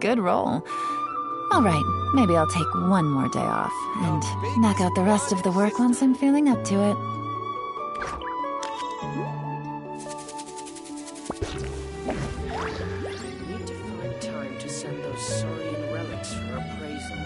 Good roll. Alright, maybe I'll take one more day off, and knock out the rest of the work once I'm feeling up to it. Need to find time to send those Saurian relics for appraisal.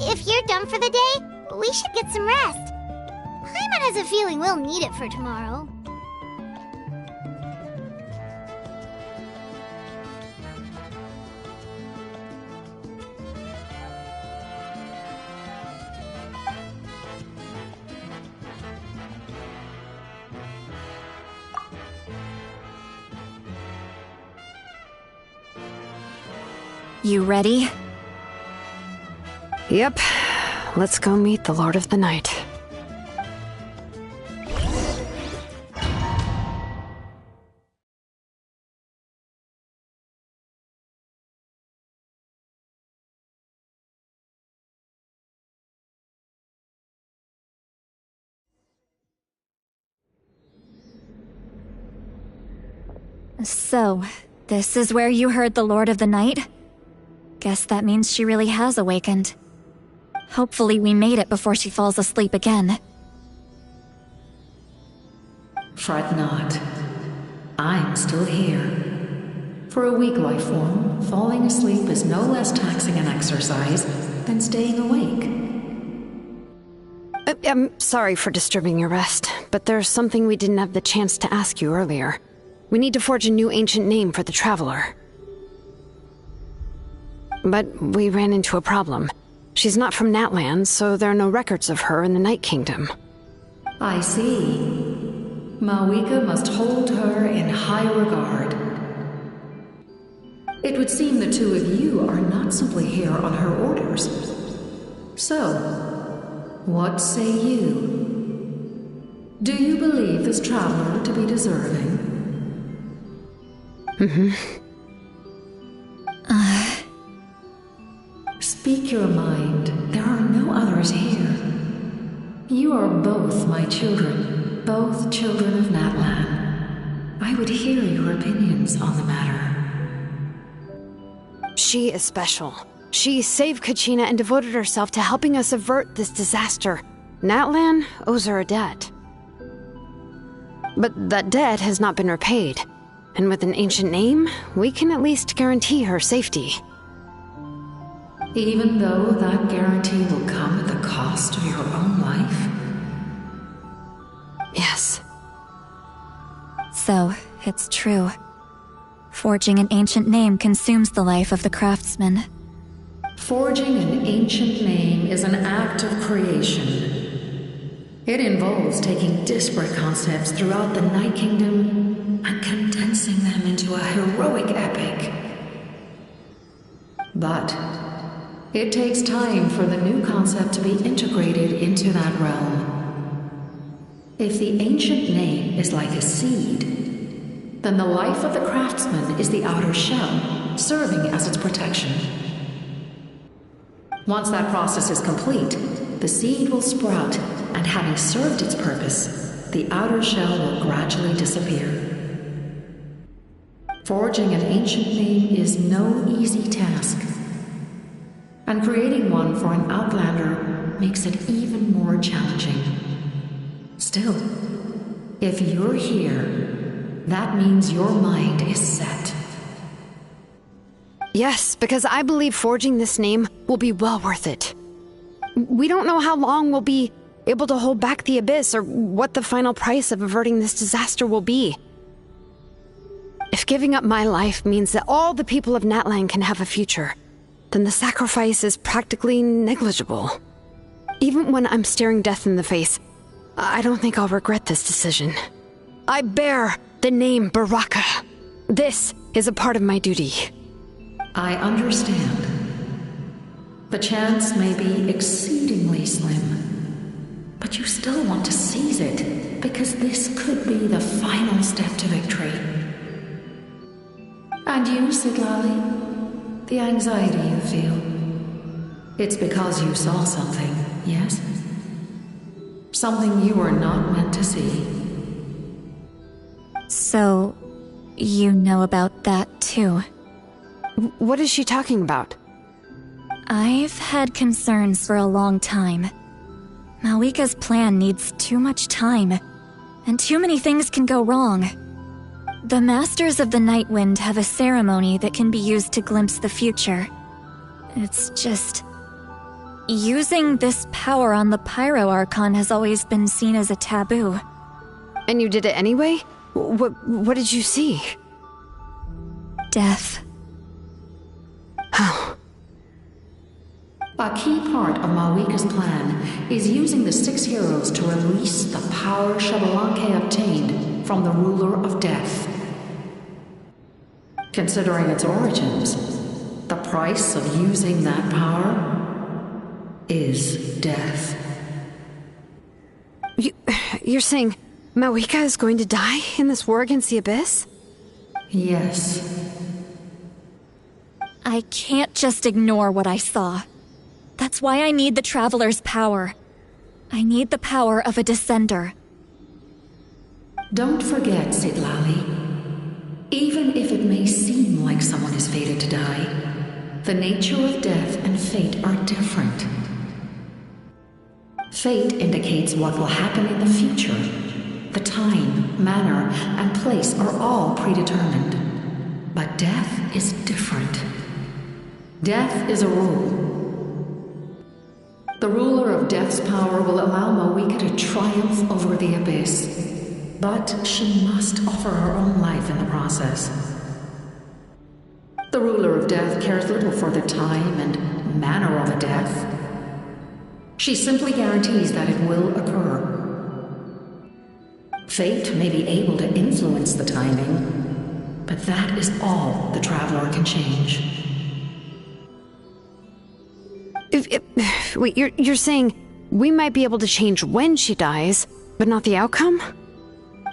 If you're done for the day, we should get some rest. Paimon has a feeling we'll need it for tomorrow. You ready? Yep. Let's go meet the Lord of the Night. So, this is where you heard the Lord of the Night? Guess that means she really has awakened. Hopefully we made it before she falls asleep again. Fret not. I'm still here. For a weak life form, falling asleep is no less taxing an exercise than staying awake. I'm sorry for disturbing your rest, but there's something we didn't have the chance to ask you earlier. We need to forge a new ancient name for the Traveler. But we ran into a problem. She's not from Natlan, so there are no records of her in the Night Kingdom. I see. Mawika must hold her in high regard. It would seem the two of you are not simply here on her orders. So, what say you? Do you believe this traveler to be deserving? Speak your mind. There are no others here. You are both my children, both children of Natlan. I would hear your opinions on the matter. She is special. She saved Kachina and devoted herself to helping us avert this disaster. Natlan owes her a debt. But that debt has not been repaid. And with an ancient name, we can at least guarantee her safety. Even though that guarantee will come at the cost of your own life? Yes. So, it's true. Forging an ancient name consumes the life of the craftsman. Forging an ancient name is an act of creation. It involves taking disparate concepts throughout the Night Kingdom and condensing them into a heroic epic. But it takes time for the new concept to be integrated into that realm. If the ancient name is like a seed, then the life of the craftsman is the outer shell, serving as its protection. Once that process is complete, the seed will sprout, and having served its purpose, the outer shell will gradually disappear. Forging an ancient name is no easy task, and creating one for an outlander makes it even more challenging. Still, if you're here, that means your mind is set. Yes, because I believe forging this name will be well worth it. We don't know how long we'll be able to hold back the abyss or what the final price of averting this disaster will be. If giving up my life means that all the people of Natlan can have a future, then the sacrifice is practically negligible. Even when I'm staring death in the face, I don't think I'll regret this decision. I bear the name Baraka. This is a part of my duty. I understand. The chance may be exceedingly slim, but you still want to seize it because this could be the final step to victory. And you, Siglali, the anxiety you feel, it's because you saw something, yes? Something you were not meant to see. So, you know about that too? What is she talking about? I've had concerns for a long time. Malika's plan needs too much time, and too many things can go wrong. The Masters of the Night Wind have a ceremony that can be used to glimpse the future. It's just... using this power on the Pyro Archon has always been seen as a taboo. And you did it anyway? What did you see? Death. Oh. A key part of Malwika's plan is using the 6 heroes to release the power Xbalanque obtained from the ruler of death. Considering its origins, the price of using that power is death. You're saying Malwika is going to die in this war against the Abyss? Yes. I can't just ignore what I saw. That's why I need the Traveler's power. I need the power of a Descender. Don't forget, Siglali. Even if it may seem like someone is fated to die, the nature of death and fate are different. Fate indicates what will happen in the future. The time, manner, and place are all predetermined. But death is different. Death is a rule. The ruler of death's power will allow Malwika to triumph over the Abyss. But she must offer her own life in the process. The ruler of death cares little for the time and manner of a death. She simply guarantees that it will occur. Fate may be able to influence the timing, but that is all the Traveler can change. Wait, you're saying we might be able to change when she dies, but not the outcome?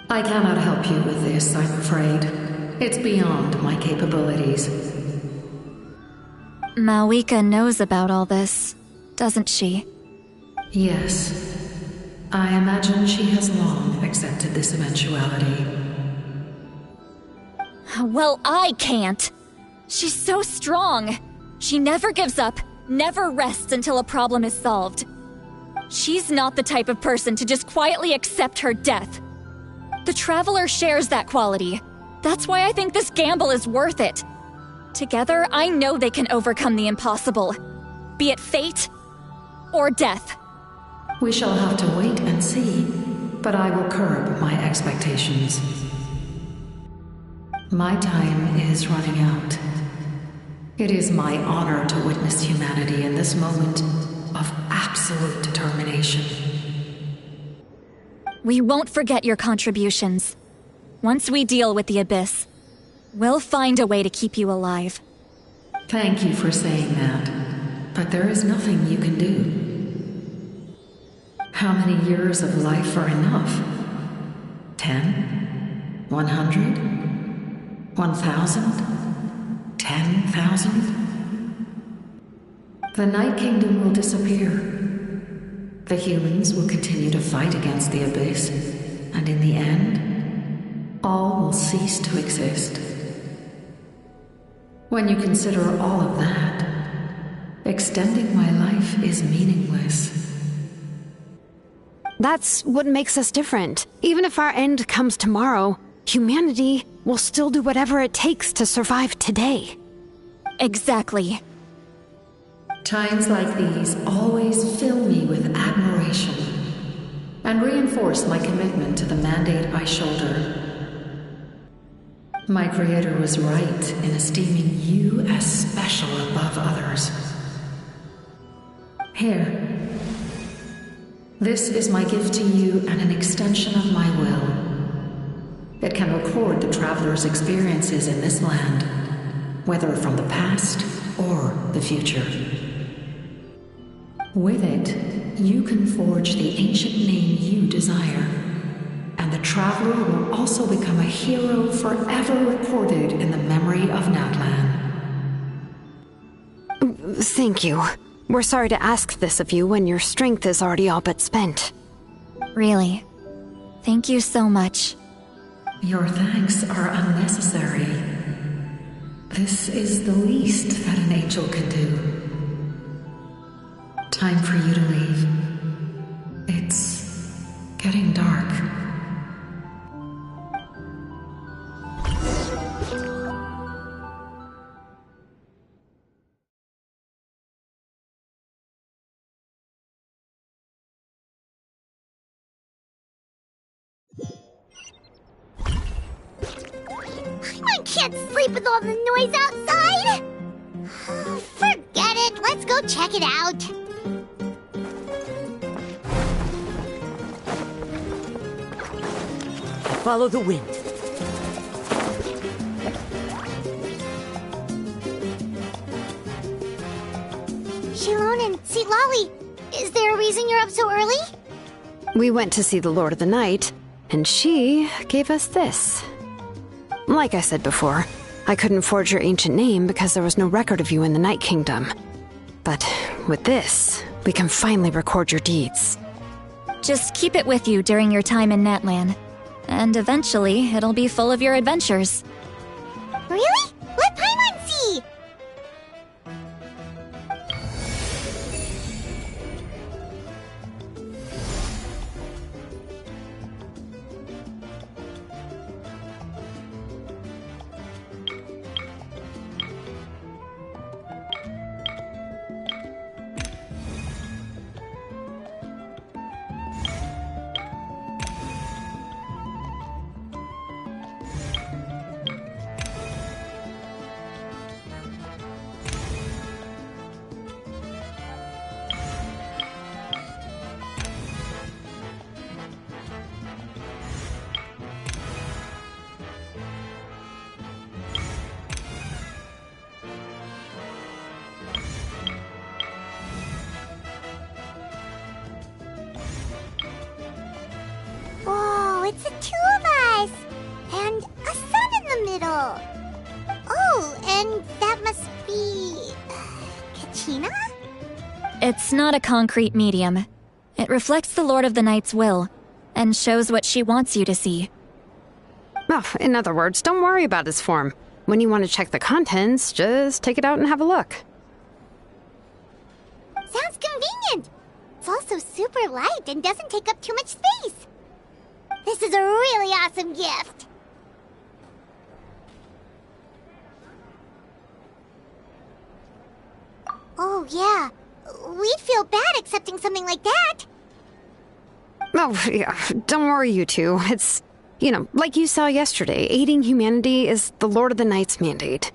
I cannot help you with this, I'm afraid. It's beyond my capabilities. Malwika knows about all this, doesn't she? Yes. I imagine she has long accepted this eventuality. Well, I can't. She's so strong. She never gives up, never rests until a problem is solved. She's not the type of person to just quietly accept her death. The Traveler shares that quality. That's why I think this gamble is worth it. Together, I know they can overcome the impossible. Be it fate or death. We shall have to wait and see, but I will curb my expectations. My time is running out. It is my honor to witness humanity in this moment of absolute determination. We won't forget your contributions. Once we deal with the Abyss, we'll find a way to keep you alive. Thank you for saying that, but there is nothing you can do. How many years of life are enough? 10? 100? 1,000? 10,000? The Night Kingdom will disappear. The humans will continue to fight against the Abyss, and in the end, all will cease to exist. When you consider all of that, extending my life is meaningless. That's what makes us different. Even if our end comes tomorrow, humanity will still do whatever it takes to survive today. Exactly. Times like these always fill me with admiration and reinforce my commitment to the mandate I shoulder. My Creator was right in esteeming you as special above others. Here. This is my gift to you and an extension of my will. It can record the Traveler's experiences in this land, whether from the past or the future. With it, you can forge the ancient name you desire, and the Traveler will also become a hero forever recorded in the memory of Natlan. Thank you. We're sorry to ask this of you when your strength is already all but spent. Really. Thank you so much. Your thanks are unnecessary. This is the least that an angel can do. Time for you to leave. It's getting dark. I can't sleep with all the noise outside! Forget it, let's go check it out. Follow the wind. Shilon and Sitlali, is there a reason you're up so early? We went to see the Lord of the Night, and she gave us this. Like I said before, I couldn't forge your ancient name because there was no record of you in the Night Kingdom. But with this, we can finally record your deeds. Just keep it with you during your time in Natlan. And eventually, it'll be full of your adventures. Really? Let Paimon see! Whoa, it's the two of us! And a sun in the middle! Oh, and that must be... Kachina? It's not a concrete medium. It reflects the Lord of the Night's will, and shows what she wants you to see. Oh, in other words, don't worry about his form. when you want to check the contents, just take it out and have a look. Sounds convenient. It's also super light and doesn't take up too much space. This is a really awesome gift. Oh, yeah. We'd feel bad accepting something like that. Oh, yeah. Don't worry, you two. It's, like you saw yesterday, aiding humanity is the Lord of the Night's mandate.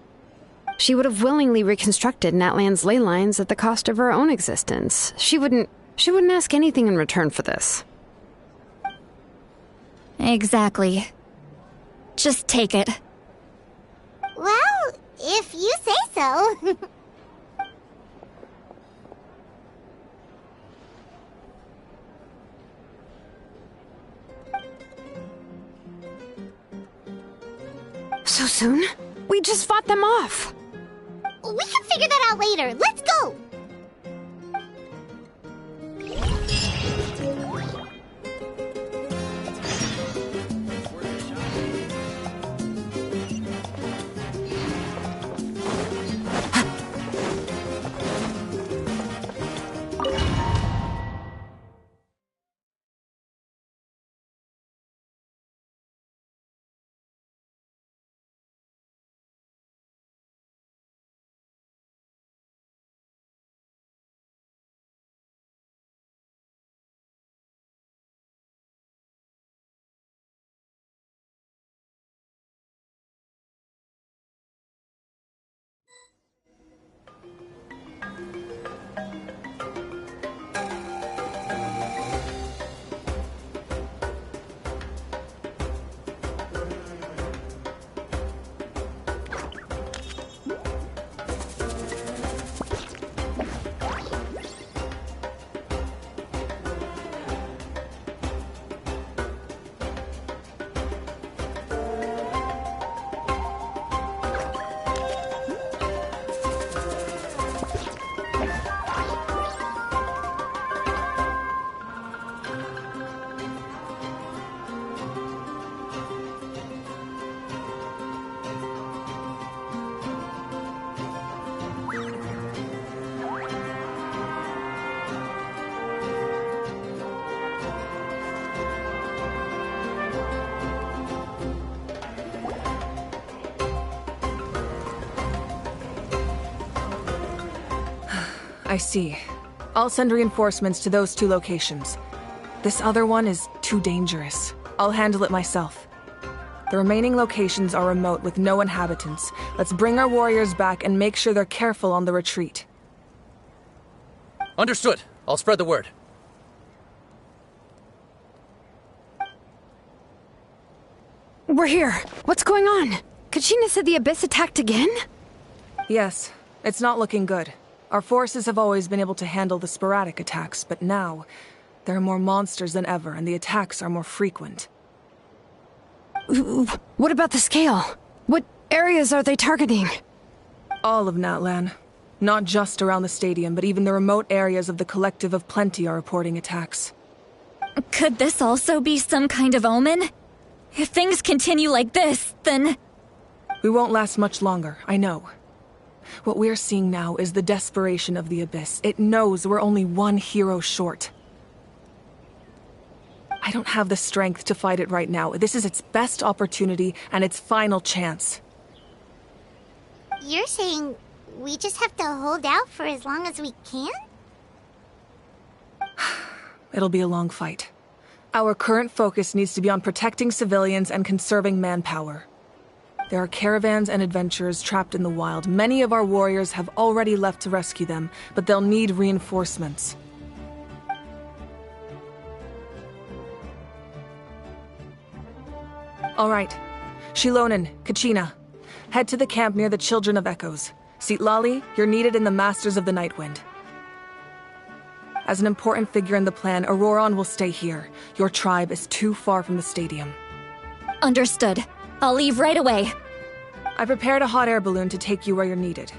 She would have willingly reconstructed Natlan's ley lines at the cost of her own existence. She wouldn't ask anything in return for this. Exactly. Just take it. Well, if you say so. So soon? We just fought them off. We can figure that out later. Let's go! I see. I'll send reinforcements to those 2 locations. This other one is too dangerous. I'll handle it myself. The remaining locations are remote with no inhabitants. Let's bring our warriors back and make sure they're careful on the retreat. Understood. I'll spread the word. We're here. What's going on? Kachina said the Abyss attacked again? Yes, it's not looking good. Our forces have always been able to handle the sporadic attacks, but now there are more monsters than ever, and the attacks are more frequent. What about the scale? What areas are they targeting? All of Natlan. Not just around the stadium, but even the remote areas of the Collective of Plenty are reporting attacks. Could this also be some kind of omen? If things continue like this, then... We won't last much longer, I know. What we're seeing now is the desperation of the Abyss. It knows we're only one hero short. I don't have the strength to fight it right now. This is its best opportunity and its final chance. You're saying we just have to hold out for as long as we can? It'll be a long fight. Our current focus needs to be on protecting civilians and conserving manpower. There are caravans and adventurers trapped in the wild. Many of our warriors have already left to rescue them, but they'll need reinforcements. All right. Shilonen, Kachina. Head to the camp near the Children of Echoes. Sitlali, you're needed in the Masters of the Nightwind. As an important figure in the plan, Auroron will stay here. Your tribe is too far from the stadium. Understood. I'll leave right away. I prepared a hot air balloon to take you where you're needed.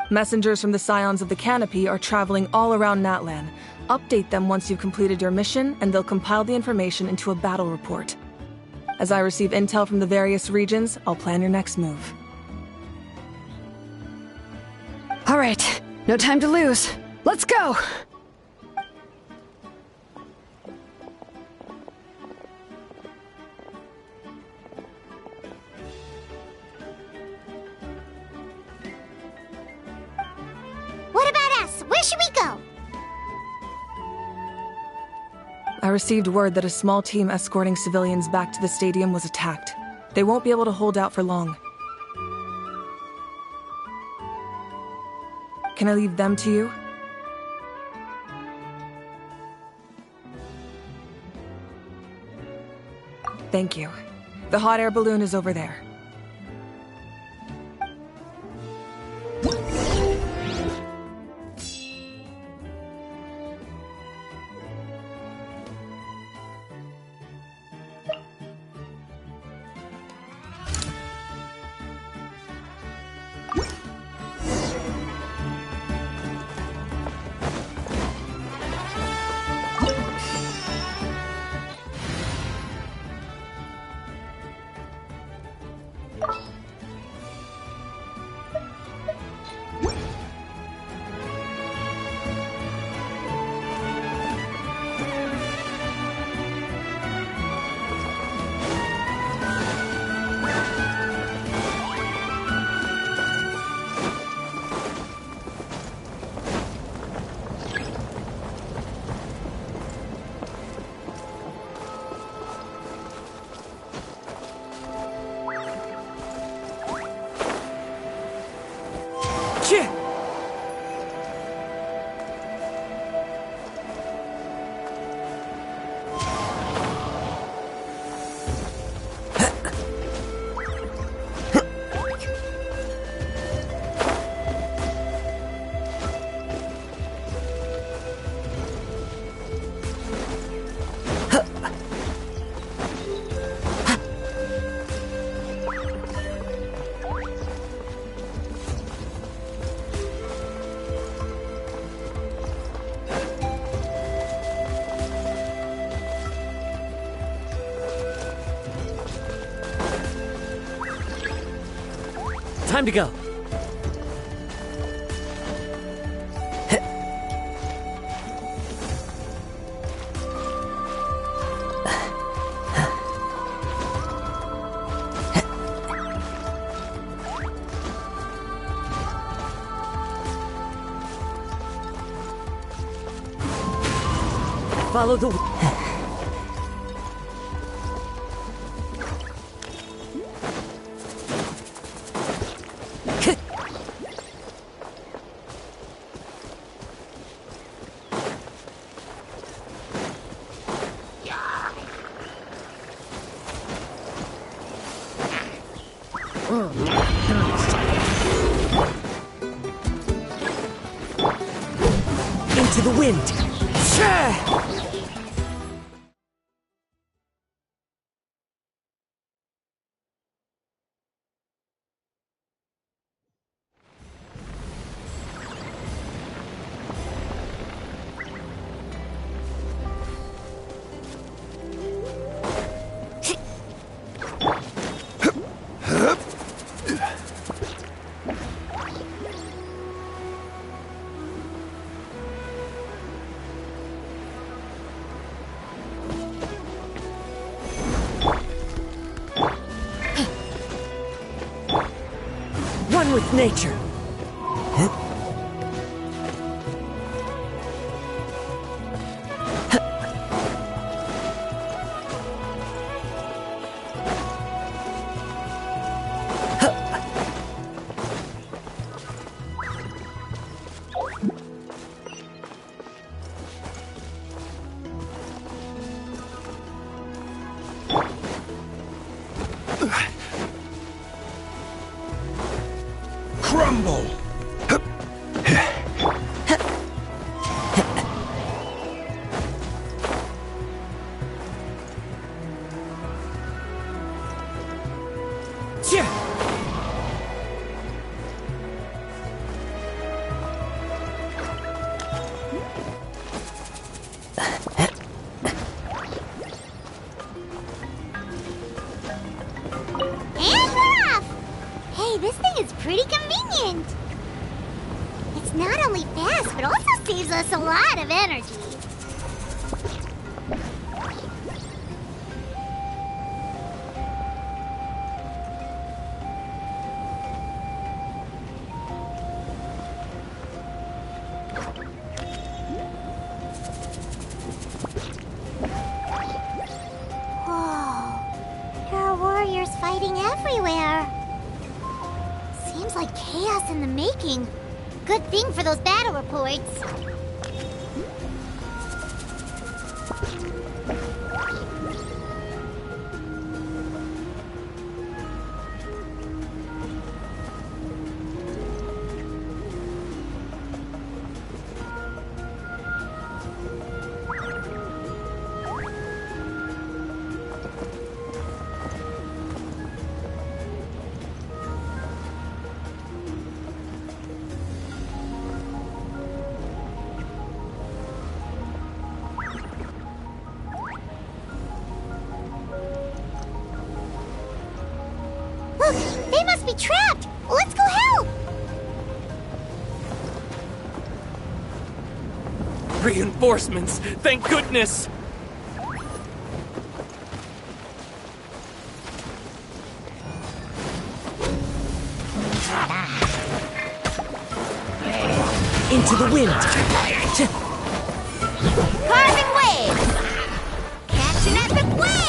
Messengers from the Scions of the Canopy are traveling all around Natlan. Update them once you've completed your mission, and they'll compile the information into a battle report. As I receive intel from the various regions, I'll plan your next move. All right, no time to lose. Let's go! What about us? Where should we go? I received word that a small team escorting civilians back to the stadium was attacked. They won't be able to hold out for long. Can I leave them to you? Thank you. The hot air balloon is over there. Time to go. Follow the... Into the wind! One with nature. It's not only fast, but also saves us a lot of energy. Fighting everywhere. Seems like chaos in the making. Good thing for those battle reports. Look, they must be trapped! Let's go help! Reinforcements! Thank goodness! Into the wind! Carving waves! Catching epic waves!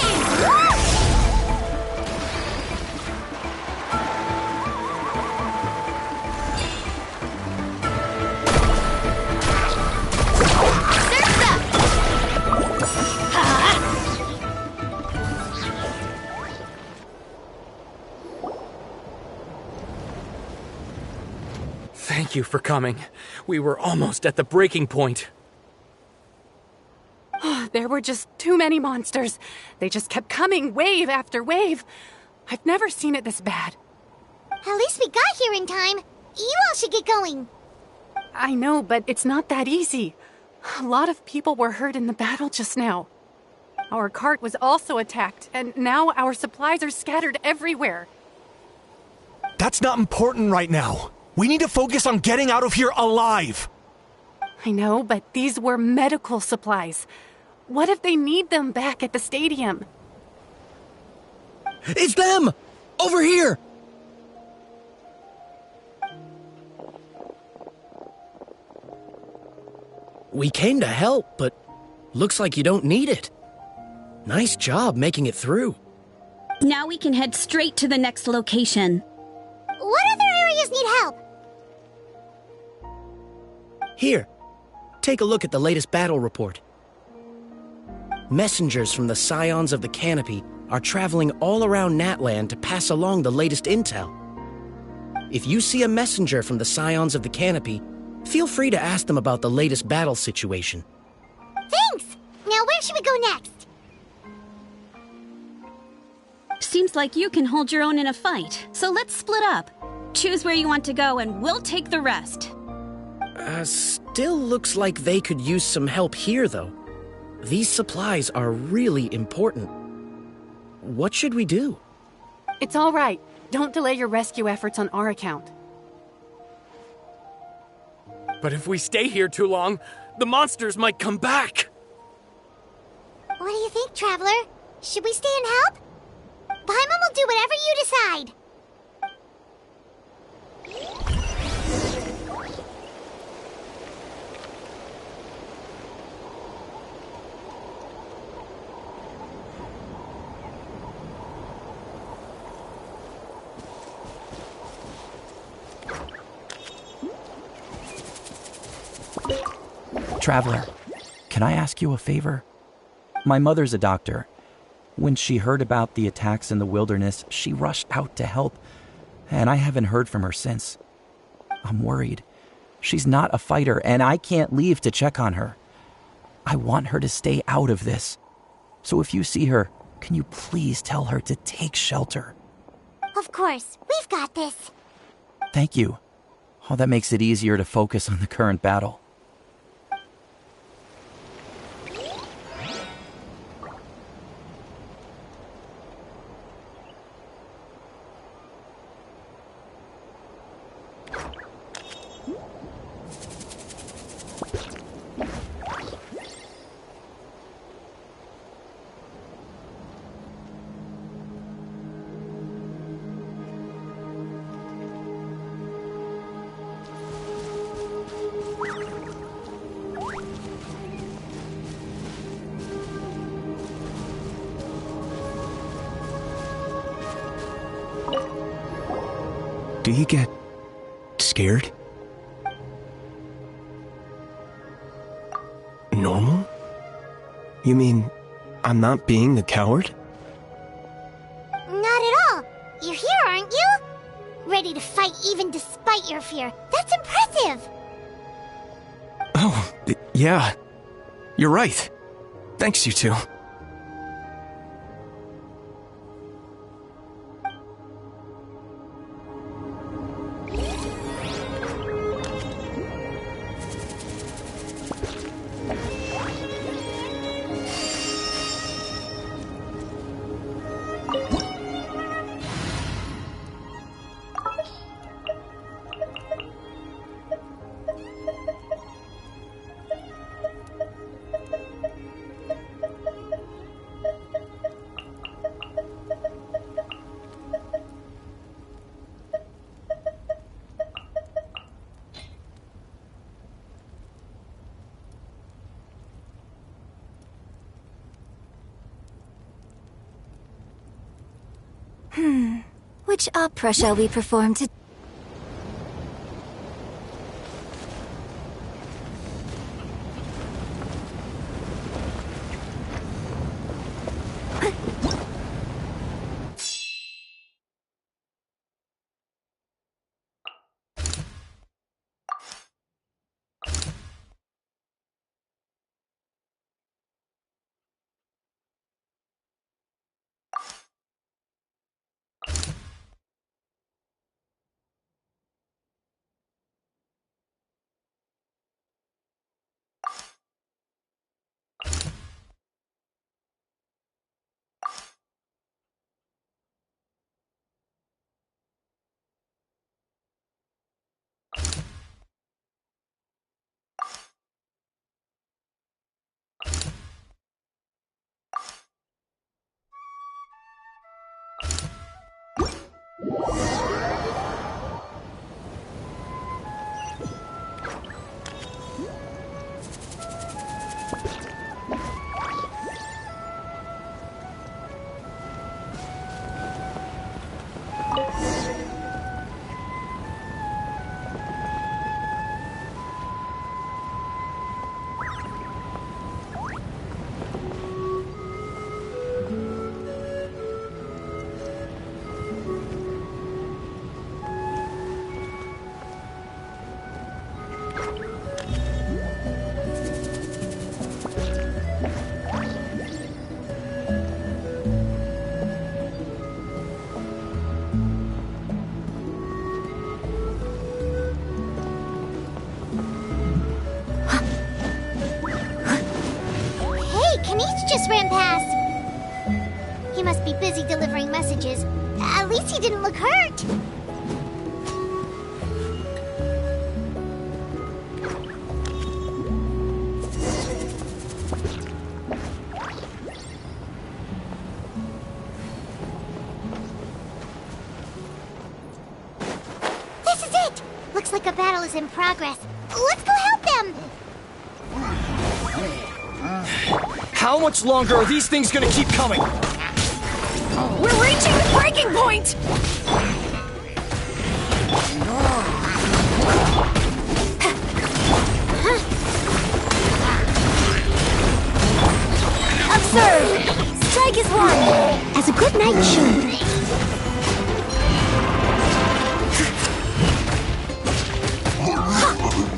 Thank you for coming. We were almost at the breaking point. There were just too many monsters. They just kept coming, wave after wave. I've never seen it this bad. At least we got here in time. You all should get going. I know, but it's not that easy. A lot of people were hurt in the battle just now. Our cart was also attacked, and now our supplies are scattered everywhere. That's not important right now. We need to focus on getting out of here alive. I know, but these were medical supplies. What if they need them back at the stadium? It's them! Over here! We came to help, but looks like you don't need it. Nice job making it through. Now we can head straight to the next location. What other areas need help? Here, take a look at the latest battle report. Messengers from the Scions of the Canopy are traveling all around Natland to pass along the latest intel. If you see a messenger from the Scions of the Canopy, feel free to ask them about the latest battle situation. Thanks! Now where should we go next? Seems like you can hold your own in a fight, so let's split up. Choose where you want to go and we'll take the rest. Still looks like they could use some help here, though. These supplies are really important. What should we do? It's all right. Don't delay your rescue efforts on our account. But if we stay here too long, the monsters might come back! What do you think, Traveler? Should we stay and help? Paimon will do whatever you decide. Traveler, can I ask you a favor? My mother's a doctor. When she heard about the attacks in the wilderness, she rushed out to help, and I haven't heard from her since. I'm worried. She's not a fighter, and I can't leave to check on her. I want her to stay out of this. So if you see her, can you please tell her to take shelter? Of course, we've got this. Thank you. Oh, that makes it easier to focus on the current battle. V get scared? Normal? You mean I'm not being the coward? Not at all. You're here, aren't you? Ready to fight even despite your fear. That's impressive. Oh, yeah. You're right. Thanks, you two. Which opera shall we perform today? Just ran past. He must be busy delivering messages. At least he didn't look hurt. This is it! Looks like a battle is in progress. Let's go help them! How much longer are these things gonna keep coming? We're reaching the breaking point! Observe! Strike is one! As a good knight should.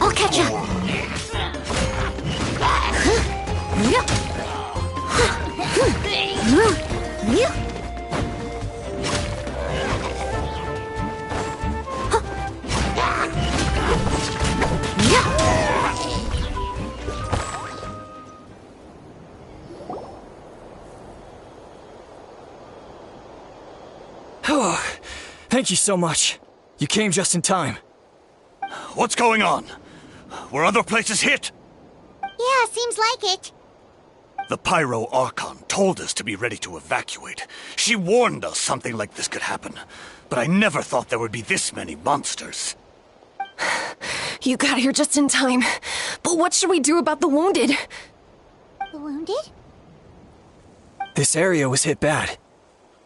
I'll catch up. Thank you so much. You came just in time. What's going on? Were other places hit? Yeah, seems like it. The Pyro Archon told us to be ready to evacuate. She warned us something like this could happen. But I never thought there would be this many monsters. You got here just in time. But what should we do about the wounded? The wounded? This area was hit bad.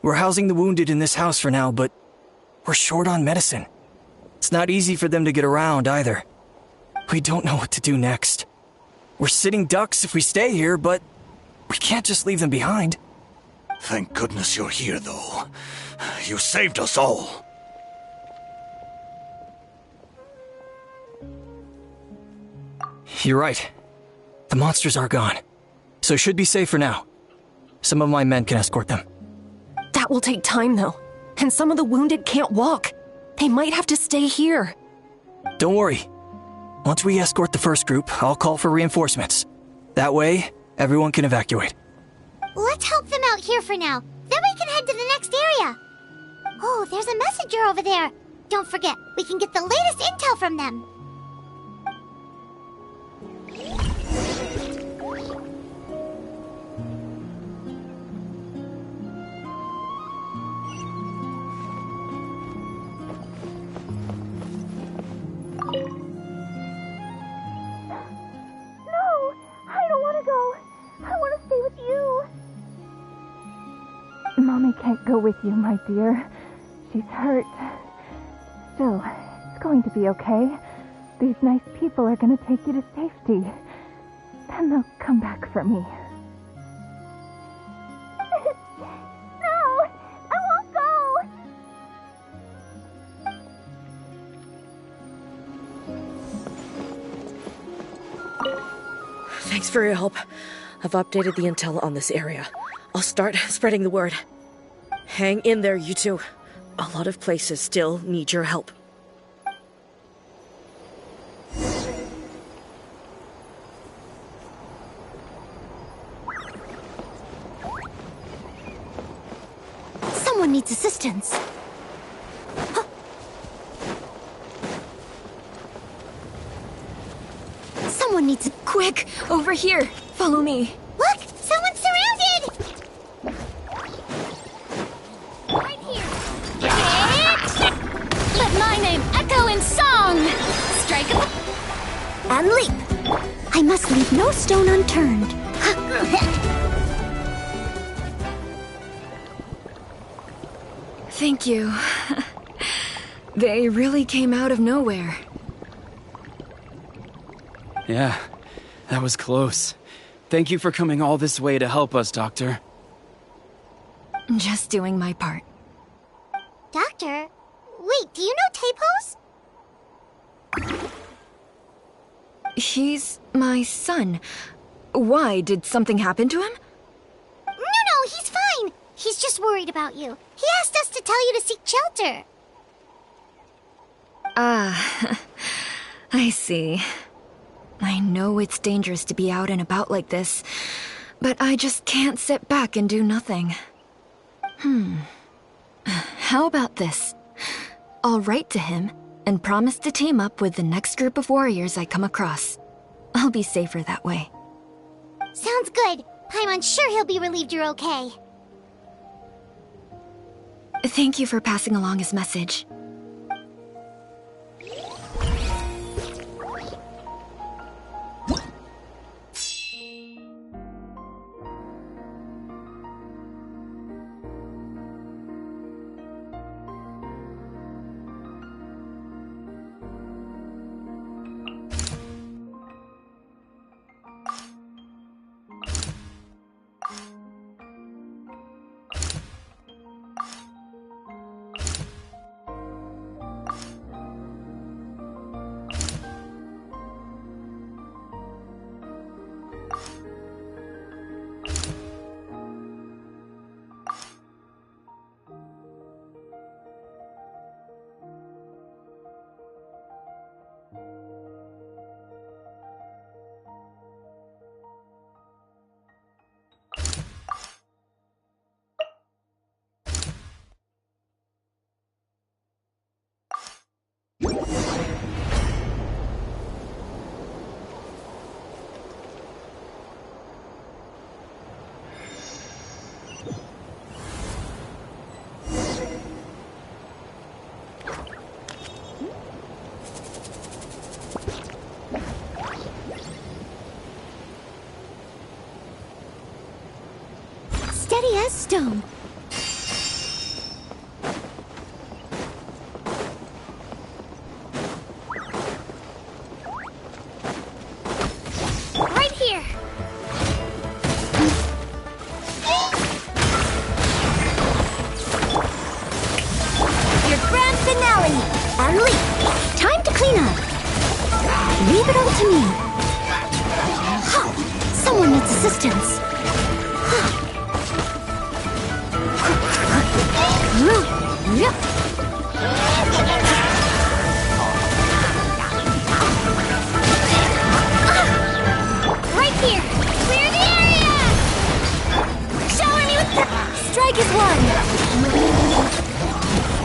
We're housing the wounded in this house for now, but we're short on medicine. It's not easy for them to get around, either. We don't know what to do next. We're sitting ducks if we stay here, but we can't just leave them behind. Thank goodness you're here, though. You saved us all. You're right. The monsters are gone, so should be safe for now. Some of my men can escort them. That will take time, though. And some of the wounded can't walk. They might have to stay here. Don't worry. Once we escort the first group, I'll call for reinforcements. That way, everyone can evacuate. Let's help them out here for now. Then we can head to the next area. Oh, there's a messenger over there. Don't forget, we can get the latest intel from them. Mommy can't go with you, my dear. She's hurt. Still, it's going to be okay. These nice people are going to take you to safety. Then they'll come back for me. No! I won't go! Thanks for your help. I've updated the intel on this area. I'll start spreading the word. Hang in there, you two. A lot of places still need your help. Someone needs assistance. Someone needs a... Quick! Over here! Follow me! Look! Someone's surrounded! Right here! Let my name echo in song! Strike up and leap! I must leave no stone unturned. Thank you. They really came out of nowhere. Yeah, that was close. Thank you for coming all this way to help us, Doctor. Just doing my part. Doctor? Wait, do you know Tapos? He's my son. Why? Did something happen to him? No, he's fine. He's just worried about you. He asked us to tell you to seek shelter. Ah, I see. I know it's dangerous to be out and about like this, but I just can't sit back and do nothing. How about this? I'll write to him and promise to team up with the next group of warriors I come across. I'll be safer that way. Sounds good. Paimon's sure he'll be relieved you're okay. Thank you for passing along his message. Steady as stone. Leave it all to me. Someone needs assistance. Right here! Clear the area! Shower me with strike is one!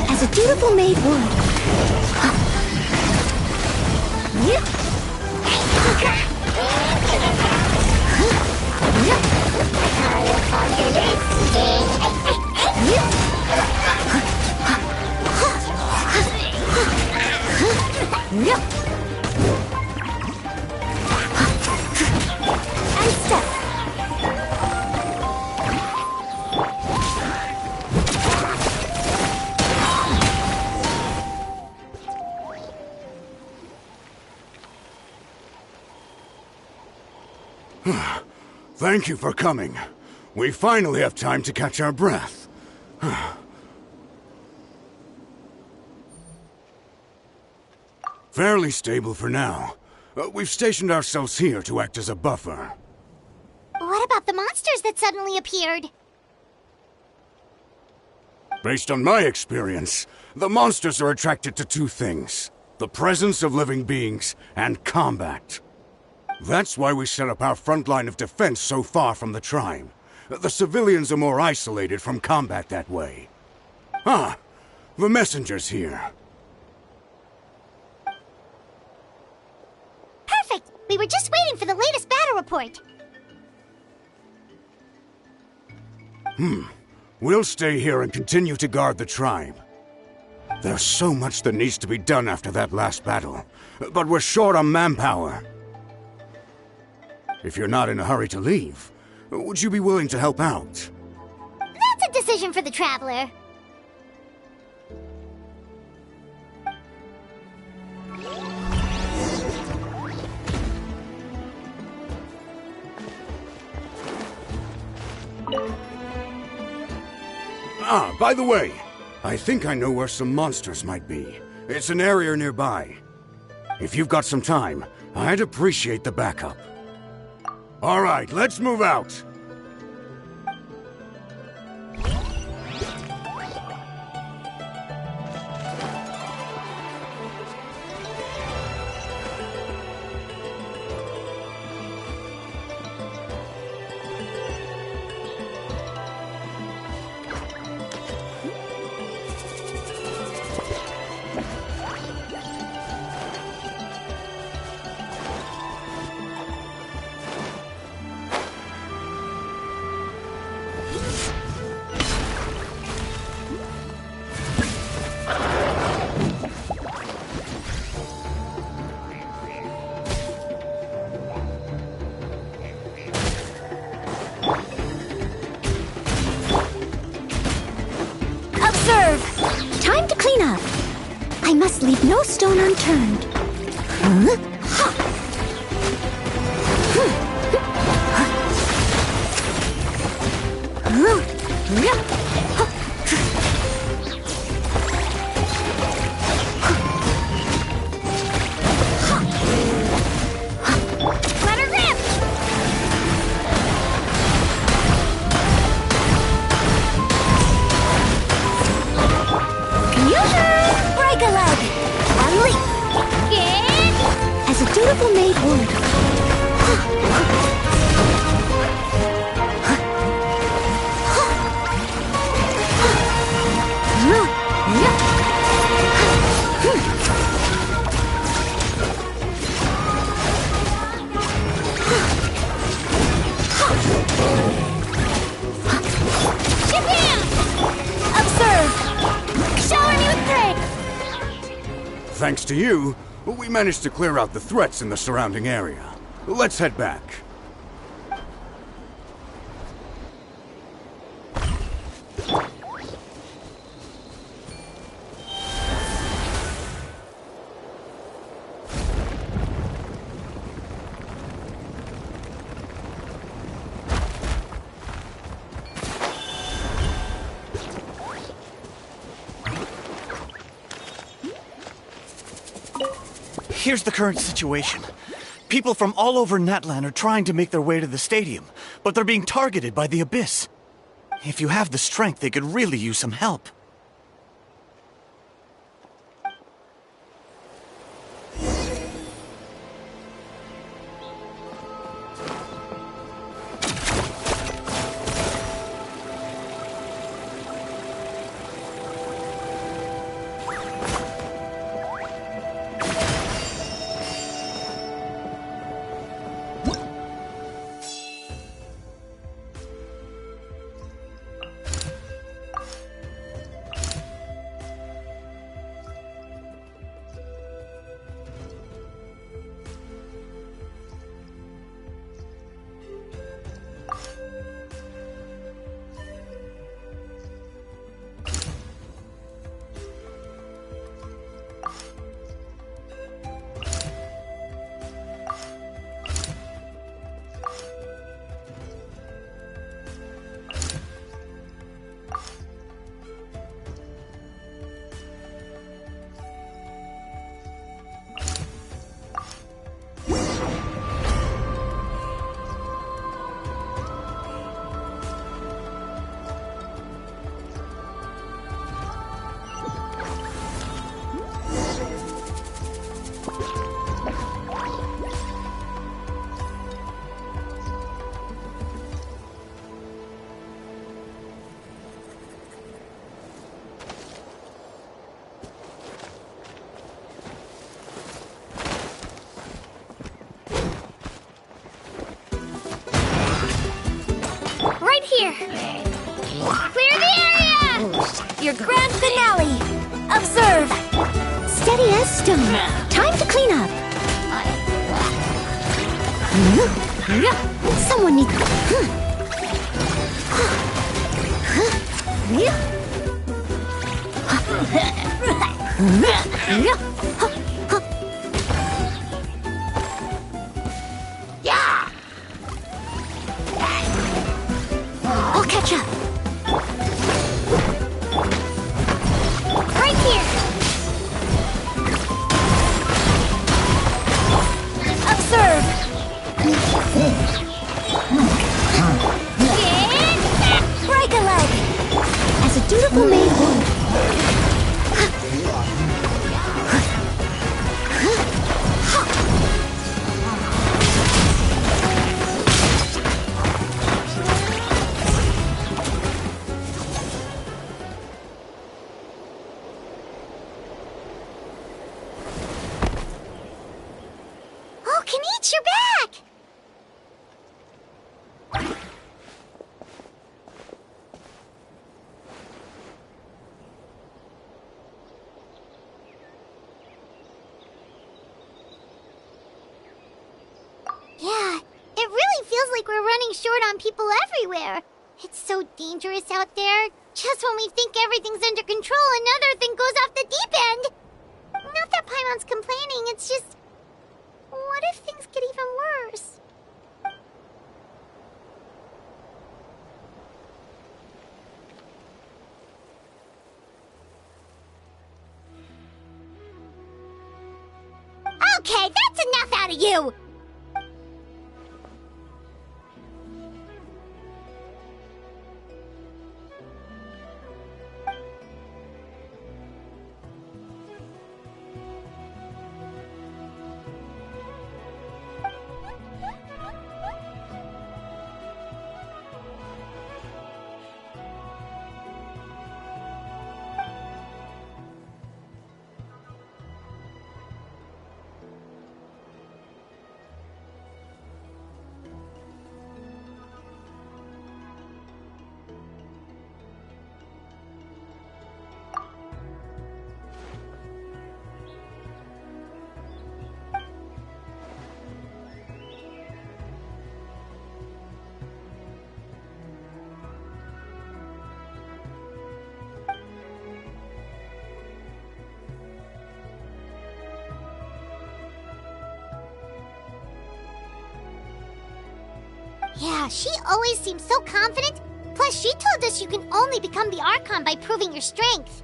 As a dutiful maid would. And step. Thank you for coming. We finally have time to catch our breath. Fairly stable for now. We've stationed ourselves here to act as a buffer. What about the monsters that suddenly appeared? Based on my experience, the monsters are attracted to two things: the presence of living beings and combat. That's why we set up our front line of defense so far from the tribe. The civilians are more isolated from combat that way. Ah, the messenger's here. Perfect! We were just waiting for the latest battle report. We'll stay here and continue to guard the tribe. There's so much that needs to be done after that last battle, but we're short on manpower. If you're not in a hurry to leave, would you be willing to help out? That's a decision for the Traveler. Ah, by the way, I think I know where some monsters might be. It's an area nearby. If you've got some time, I'd appreciate the backup. All right, let's move out. Time to clean up. I must leave no stone unturned. Huh? Let her rip! Break a leg! Unleash! As a dutiful maid would. Thanks to you, we managed to clear out the threats in the surrounding area. Let's head back. Here's the current situation. People from all over Natlan are trying to make their way to the stadium, but they're being targeted by the Abyss. If you have the strength, they could really use some help. Here. Clear the area! Your grand finale. Observe. Steady as stone. Time to clean up. Someone needs... Yeah. I'll catch up. Right here. Observe. Break a leg. As a dutiful maid would. You're back! Yeah, it really feels like we're running short on people everywhere. It's so dangerous out there. Just when we think everything's under control, another thing goes off the deep end. Not that Paimon's complaining, it's just... what if things get even worse? Okay, that's enough out of you! Yeah, she always seems so confident. Plus, she told us you can only become the Archon by proving your strength.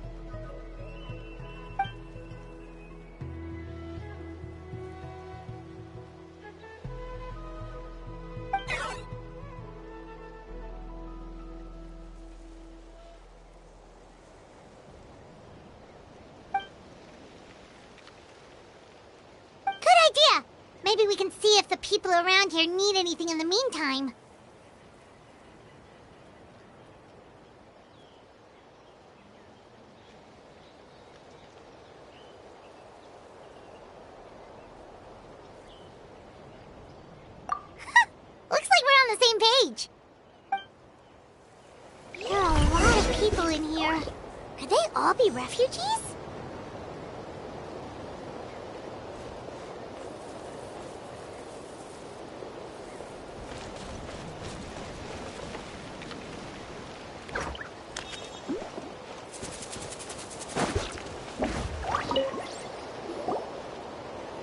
Maybe we can see if the people around here need anything in the meantime. Looks like we're on the same page. There are a lot of people in here. Could they all be refugees?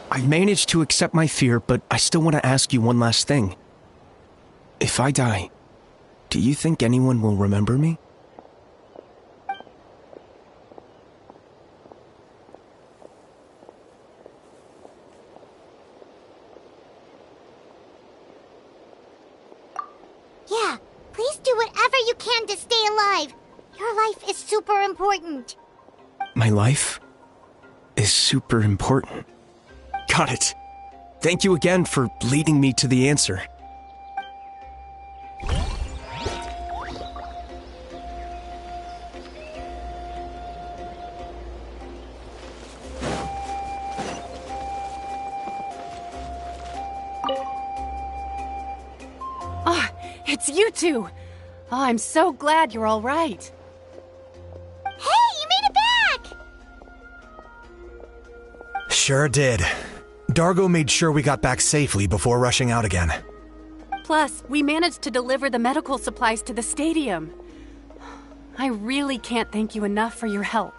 I've managed to accept my fear, but I still want to ask you one last thing. If I die, do you think anyone will remember me? Yeah, please do whatever you can to stay alive. Your life is super important. My life is super important. Got it. Thank you again for leading me to the answer. Oh, it's you two! Oh, I'm so glad you're all right. Hey, you made it back! Sure did. Dargo made sure we got back safely before rushing out again. Plus, we managed to deliver the medical supplies to the stadium. I really can't thank you enough for your help.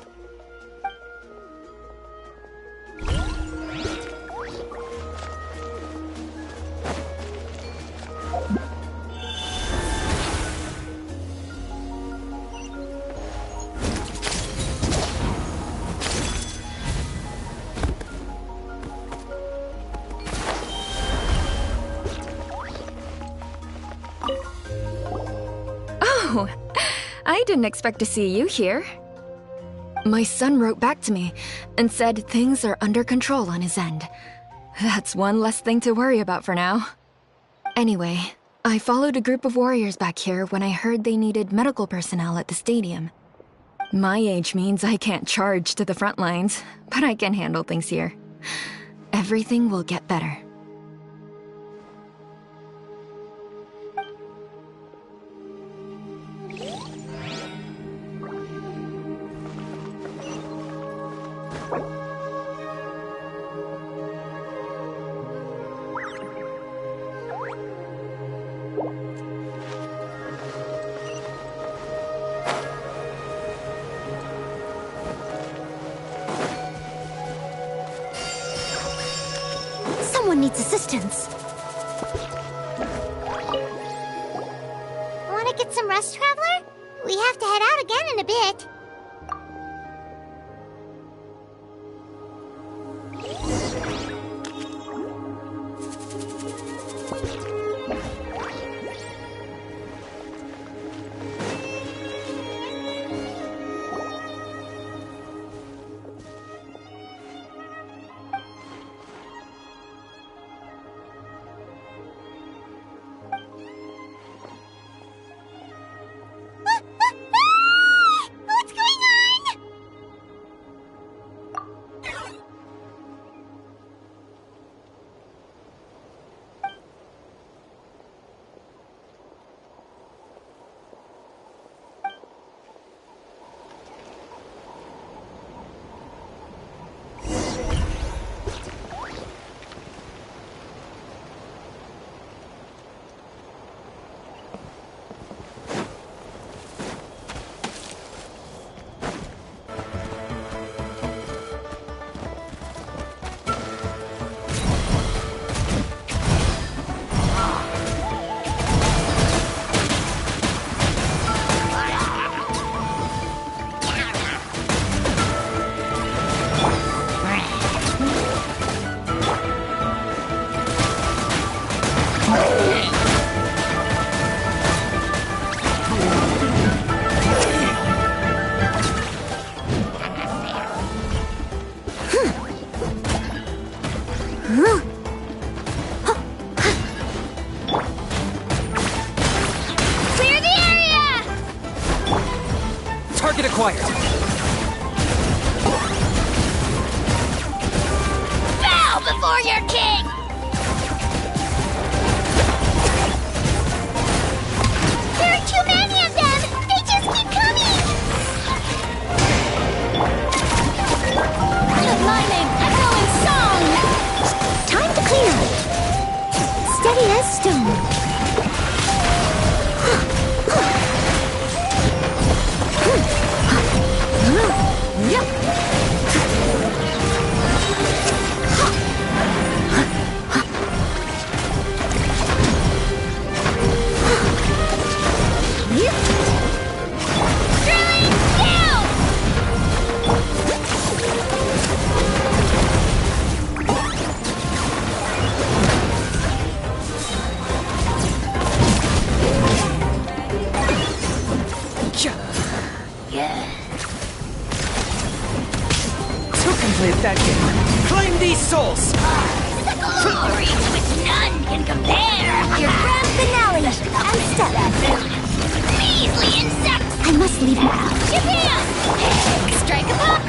Oh, I didn't expect to see you here. My son wrote back to me and said things are under control on his end. That's one less thing to worry about for now. Anyway, I followed a group of warriors back here when I heard they needed medical personnel at the stadium. My age means I can't charge to the front lines, but I can handle things here. Everything will get better. Someone needs assistance. Want to get some rest, Traveler? We have to head out again in a bit. What's going on? required. Bow before your king! There are too many of them! They just keep coming! The lightning echoing song! Time to clear! Steady as stone. Complete that game. Claim these souls! The glory to which none can compare! Your grand finale! And step! Measly insect! I must leave now. Japan! Strike a pop!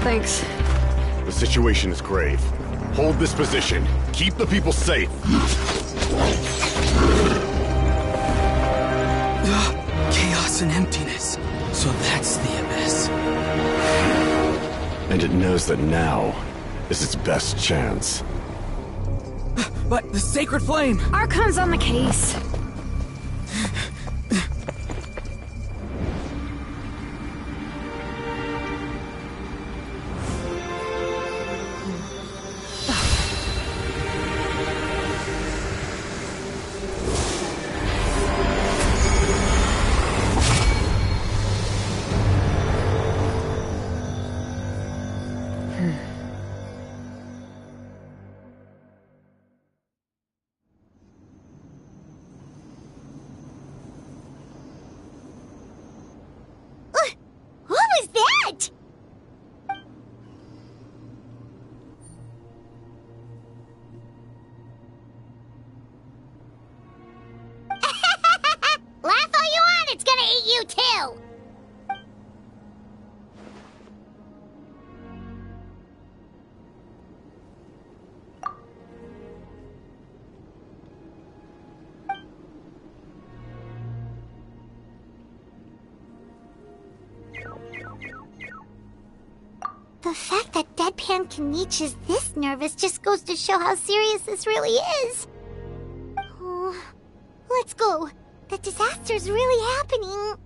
Thanks. The situation is grave. Hold this position. Keep the people safe. Chaos and emptiness. So that's the abyss. And it knows that now is its best chance. But the sacred flame! Archon's on the case. What was that? Laugh all you want, it's gonna eat you too! The fact that Deadpan Kaniche is this nervous just goes to show how serious this really is. Oh, let's go. The disaster's really happening.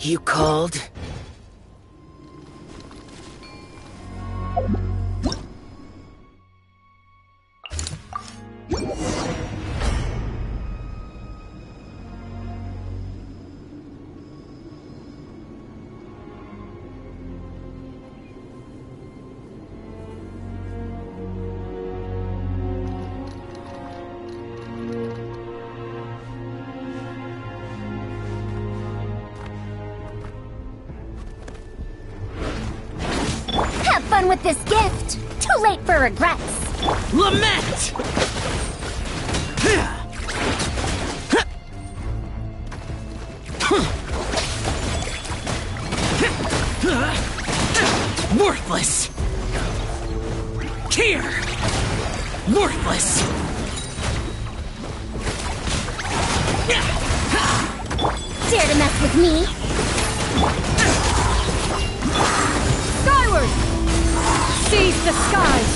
You called? Have fun with this gift! Too late for regrets! Lament! Worthless! Here! Worthless! Dare to mess with me? Skyward! Seize the skies!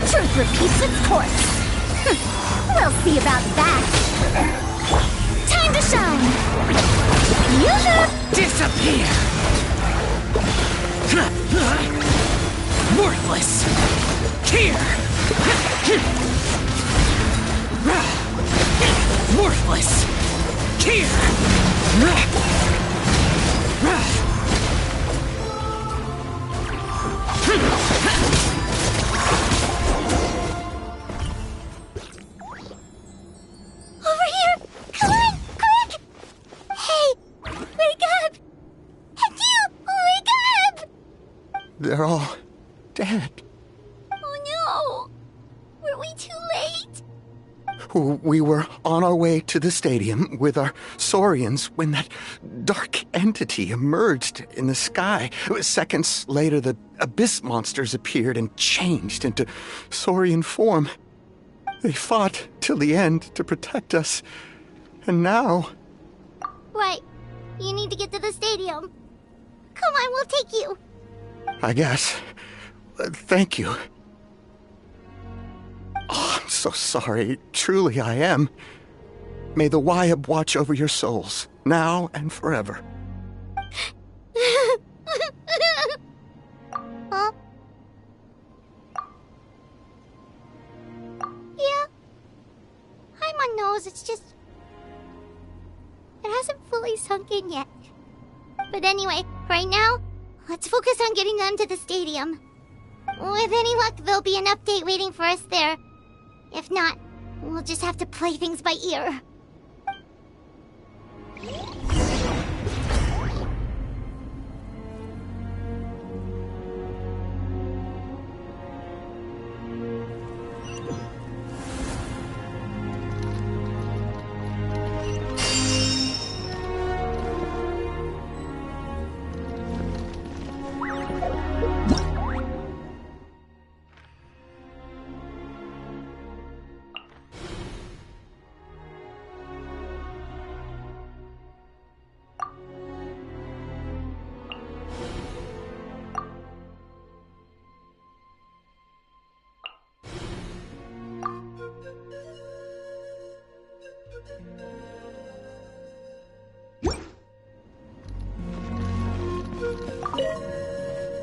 Truth repeats its course. We'll see about that. Time to shine. Yoo-hoo! Disappear! Worthless! Here! Worthless! Here! Over here! Come on, quick! Hey, wake up! And you, wake up! They're all dead. Oh no! Were we too late? We were on our way to the stadium with our Saurians when that dark entity emerged in the sky. Seconds later, the abyss monsters appeared and changed into Saurian form. They fought till the end to protect us. And now... Right. You need to get to the stadium. Come on, we'll take you. I guess. Thank you. Oh, I'm so sorry. Truly I am. May the Wyab watch over your souls, now and forever. Huh? Yeah. I'm on nose, it's just... It hasn't fully sunk in yet. But anyway, right now, let's focus on getting them to the stadium. With any luck, there'll be an update waiting for us there. If not, we'll just have to play things by ear.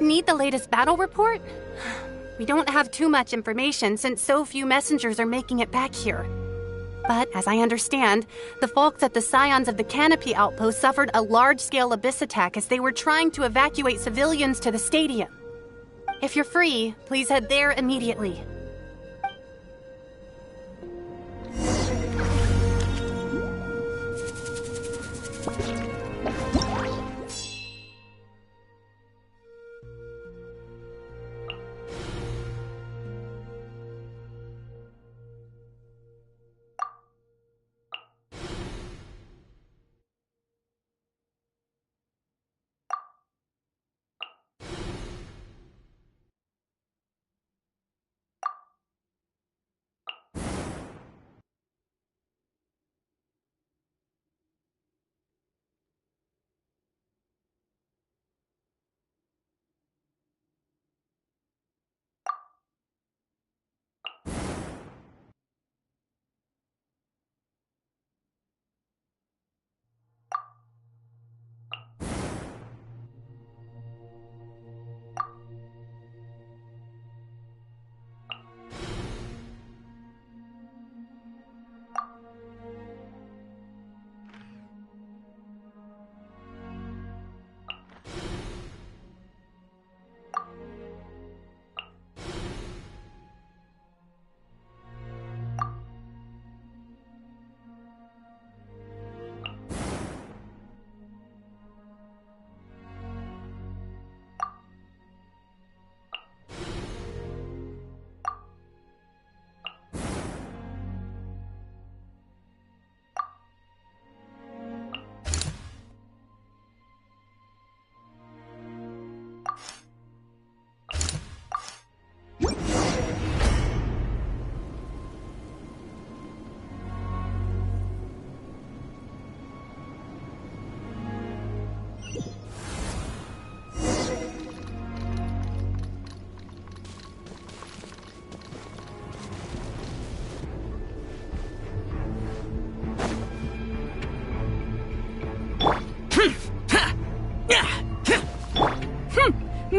Need the latest battle report? We don't have too much information since so few messengers are making it back here. But as I understand, the folks at the Scions of the Canopy outpost suffered a large-scale abyss attack as they were trying to evacuate civilians to the stadium. If you're free, please head there immediately.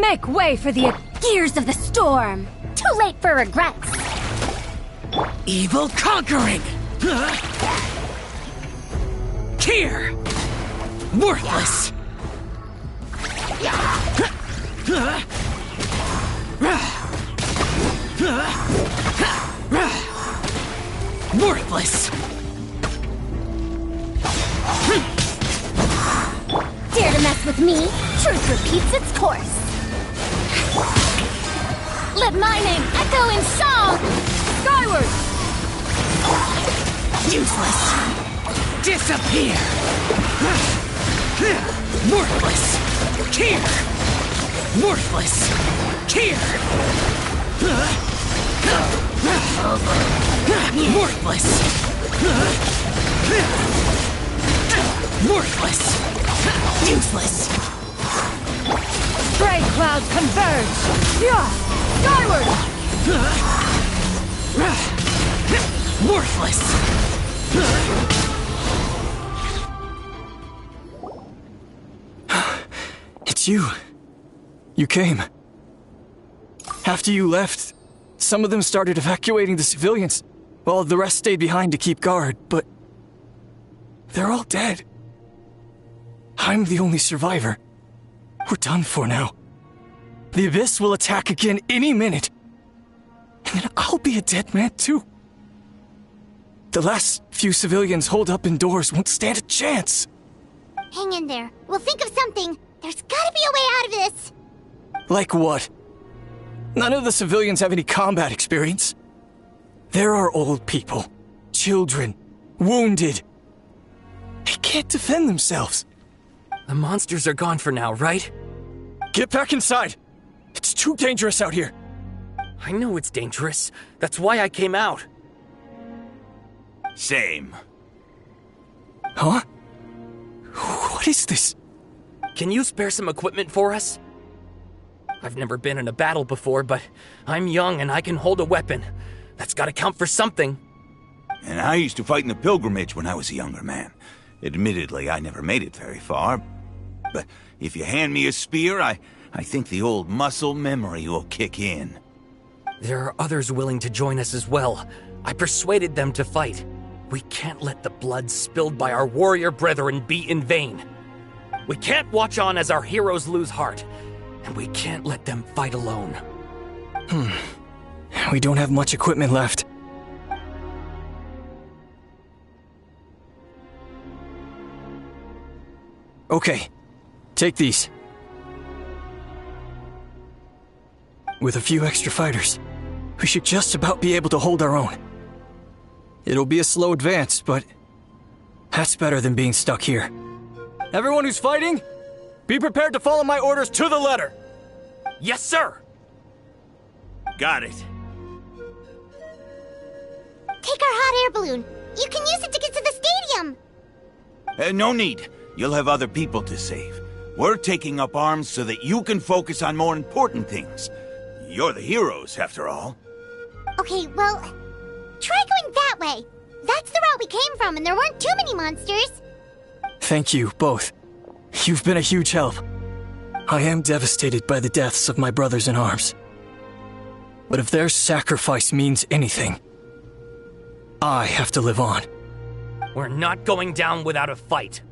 Make way for the gears of the storm. Too late for regrets. Evil conquering! Here! Worthless! Worthless! Dare to mess with me? Truth repeats its course. Let my name echo in song! Skyward! Useless! Disappear! Worthless! Here! Worthless! Here! Worthless! Worthless! Useless! Gray clouds converge! Yeah! Skyward! Worthless! It's you. You came. After you left, some of them started evacuating the civilians, while the rest stayed behind to keep guard, but they're all dead. I'm the only survivor. We're done for now. The Abyss will attack again any minute. And then I'll be a dead man too. The last few civilians holed up indoors won't stand a chance. Hang in there. We'll think of something. There's gotta be a way out of this. Like what? None of the civilians have any combat experience. There are old people, children, wounded. They can't defend themselves. The monsters are gone for now, right? Get back inside! It's too dangerous out here. I know it's dangerous. That's why I came out. Same. Huh? What is this? Can you spare some equipment for us? I've never been in a battle before, but I'm young and I can hold a weapon. That's gotta count for something. And I used to fight in the pilgrimage when I was a younger man. Admittedly, I never made it very far. But if you hand me a spear, I think the old muscle memory will kick in. There are others willing to join us as well. I persuaded them to fight. We can't let the blood spilled by our warrior brethren be in vain. We can't watch on as our heroes lose heart. And we can't let them fight alone. We don't have much equipment left. Okay, take these. With a few extra fighters, we should just about be able to hold our own. It'll be a slow advance, but that's better than being stuck here. Everyone who's fighting, be prepared to follow my orders to the letter. Yes, sir! Got it. Take our hot air balloon. You can use it to get to the stadium. No need. You'll have other people to save. We're taking up arms so that you can focus on more important things. You're the heroes, after all. Okay, well, try going that way. That's the route we came from, and there weren't too many monsters. Thank you, both. You've been a huge help. I am devastated by the deaths of my brothers in arms. But if their sacrifice means anything, I have to live on. We're not going down without a fight.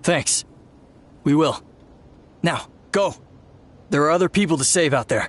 Thanks. We will. Now, go. There are other people to save out there.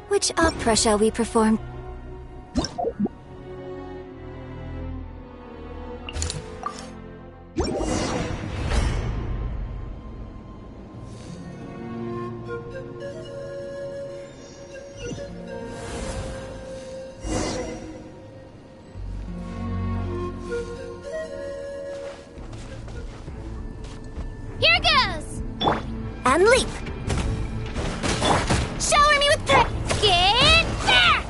Which opera shall we perform? Here goes! And leap! Shower me with praise! Get back!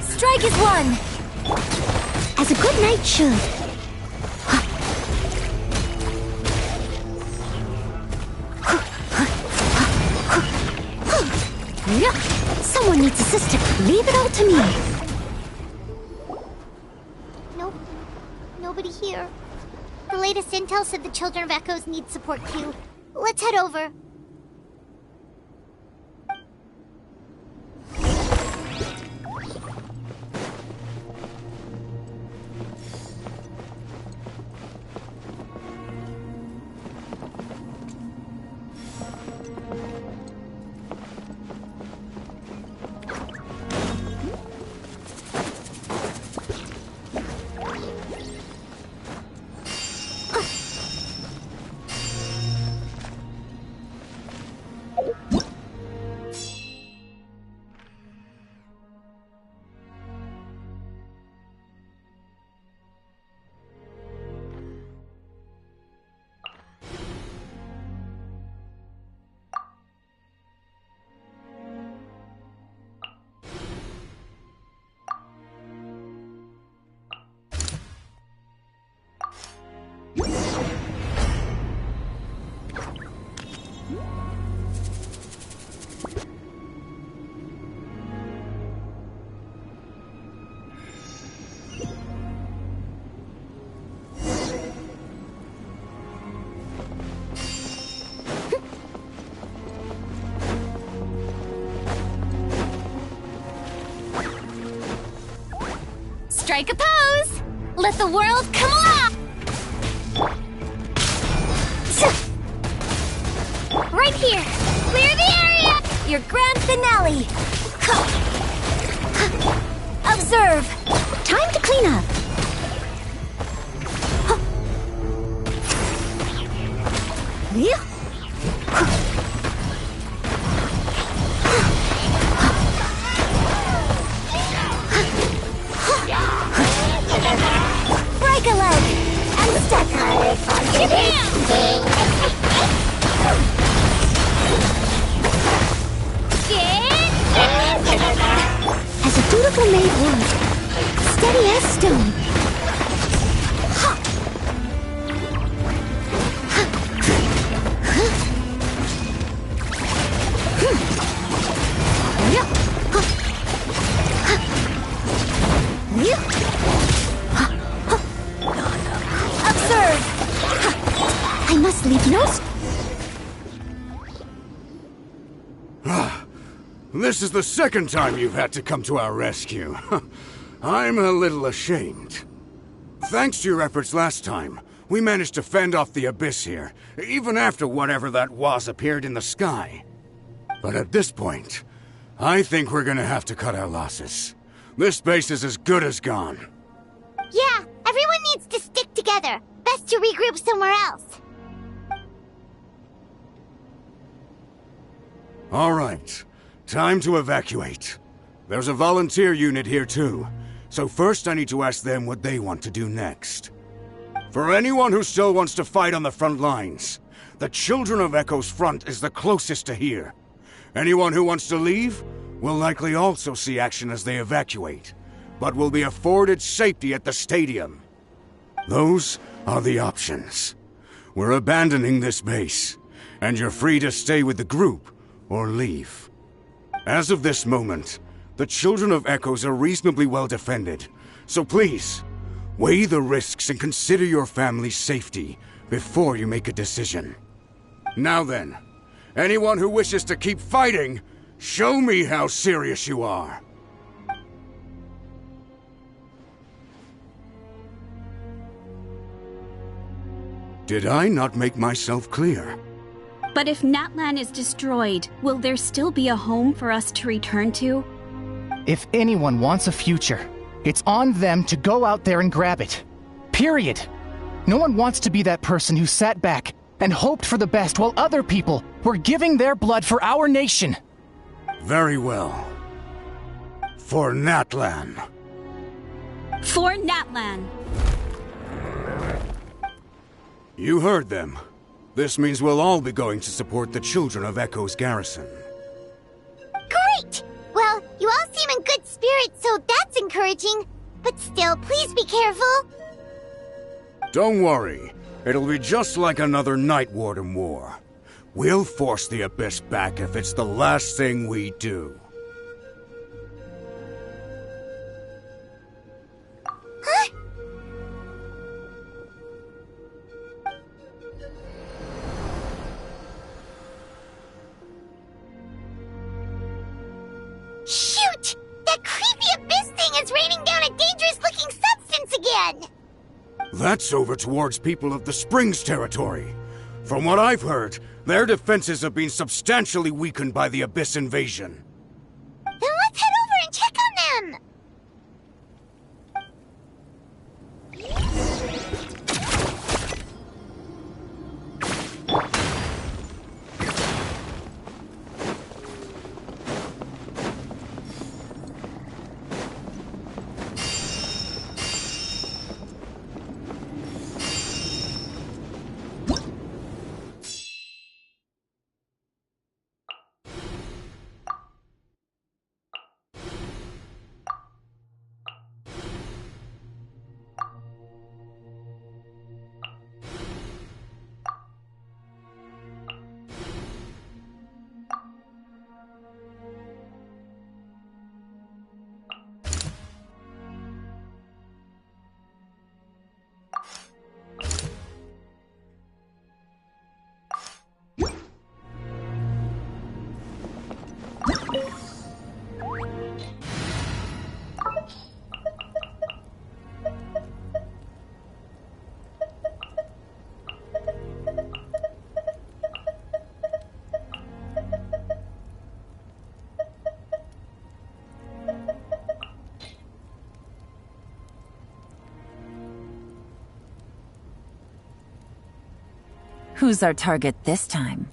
Strike is one! As a good knight should. Someone needs assistance. Leave it all to me. Nope. Nobody here. The latest intel said the Children of Echoes need support queue. Let's head over. Strike a pose! Let the world come alive! Right here! Clear the area! Your grand finale! Observe! Time to clean up! Break a leg! And step! As a dutiful maid would. Steady as stone. Observe! I must leave no... This is the second time you've had to come to our rescue. I'm a little ashamed. Thanks to your efforts last time, we managed to fend off the abyss here, even after whatever that was appeared in the sky. But at this point, I think we're gonna have to cut our losses. This base is as good as gone. Yeah, everyone needs to stick together. Best to regroup somewhere else. All right, time to evacuate. There's a volunteer unit here too, so first I need to ask them what they want to do next. For anyone who still wants to fight on the front lines, the Children of Echo's front is the closest to here. Anyone who wants to leave will likely also see action as they evacuate, but will be afforded safety at the stadium. Those are the options. We're abandoning this base, and you're free to stay with the group or leave. As of this moment, the Children of Echoes are reasonably well defended. So please, weigh the risks and consider your family's safety before you make a decision. Now then, anyone who wishes to keep fighting, show me how serious you are. Did I not make myself clear? But if Natlan is destroyed, will there still be a home for us to return to? If anyone wants a future, it's on them to go out there and grab it. Period. No one wants to be that person who sat back and hoped for the best while other people were giving their blood for our nation. Very well. For Natlan. For Natlan. You heard them. This means we'll all be going to support the Children of Echo's garrison. Great! Well, you all seem in good spirits, so that's encouraging. But still, please be careful. Don't worry. It'll be just like another Night Warden war. We'll force the Abyss back if it's the last thing we do. Huh? Shoot! That creepy Abyss thing is raining down a dangerous-looking substance again! That's over towards people of the Springs territory. From what I've heard, their defenses have been substantially weakened by the Abyss invasion. Then let's head over and check on them! Who's our target this time?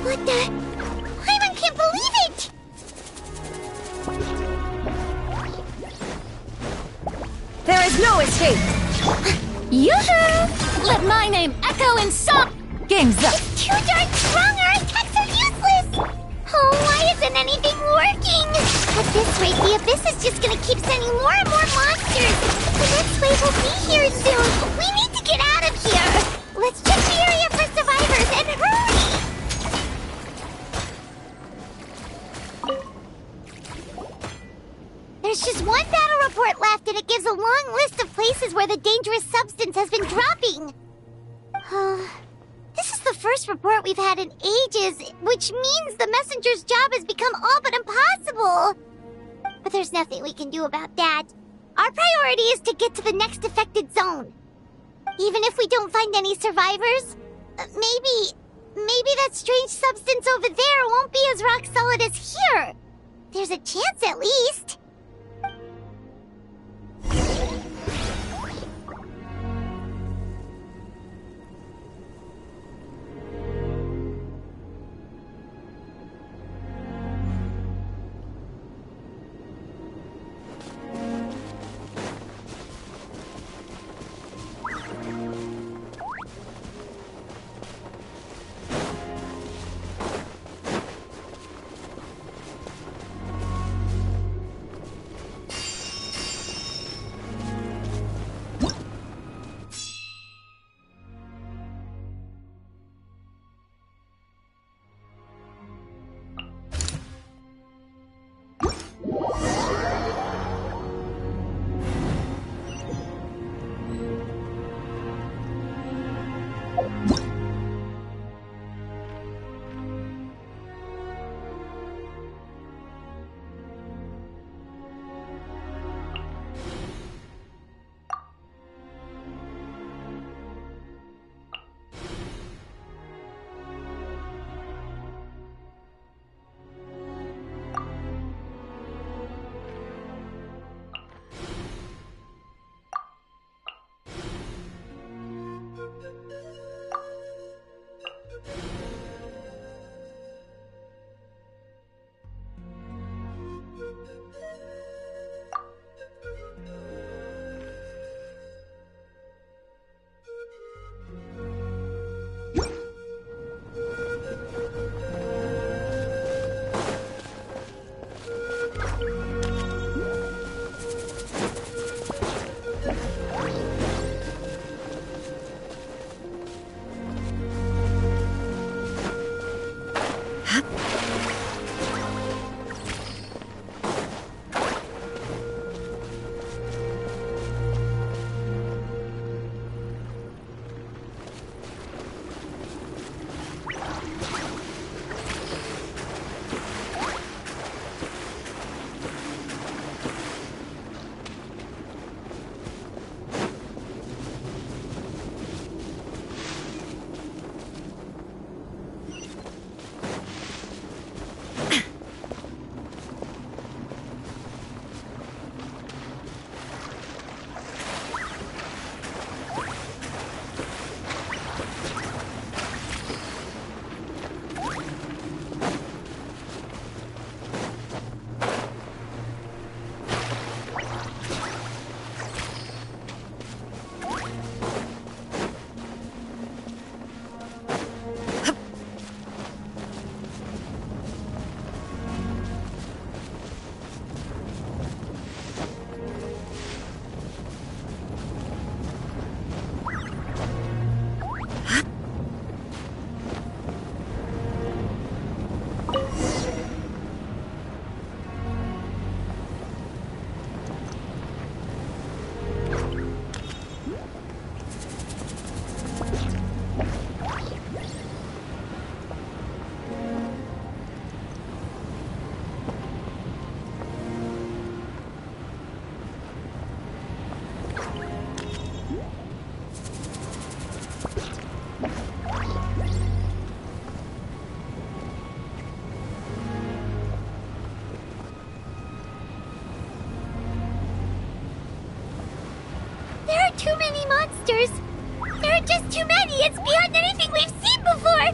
What the? Hyman can't believe it! There is no escape! Yoo-hoo! Let my name echo in song! Game's up! It's too dark strong, our attacks are useless! Oh, why isn't anything working? At this rate, the Abyss is just gonna keep sending more and more monsters! The next wave will be here soon! We need to get out of here! Let's check the area for survivors, and hurry! There's just one battle report left, and it gives a long list of places where the dangerous substance has been dropping. This is the first report we've had in ages, which means the messenger's job has become all but impossible. But there's nothing we can do about that. Our priority is to get to the next affected zone. Even if we don't find any survivors, maybe that strange substance over there won't be as rock solid as here. There's a chance at least. are just too many! It's beyond anything we've seen before!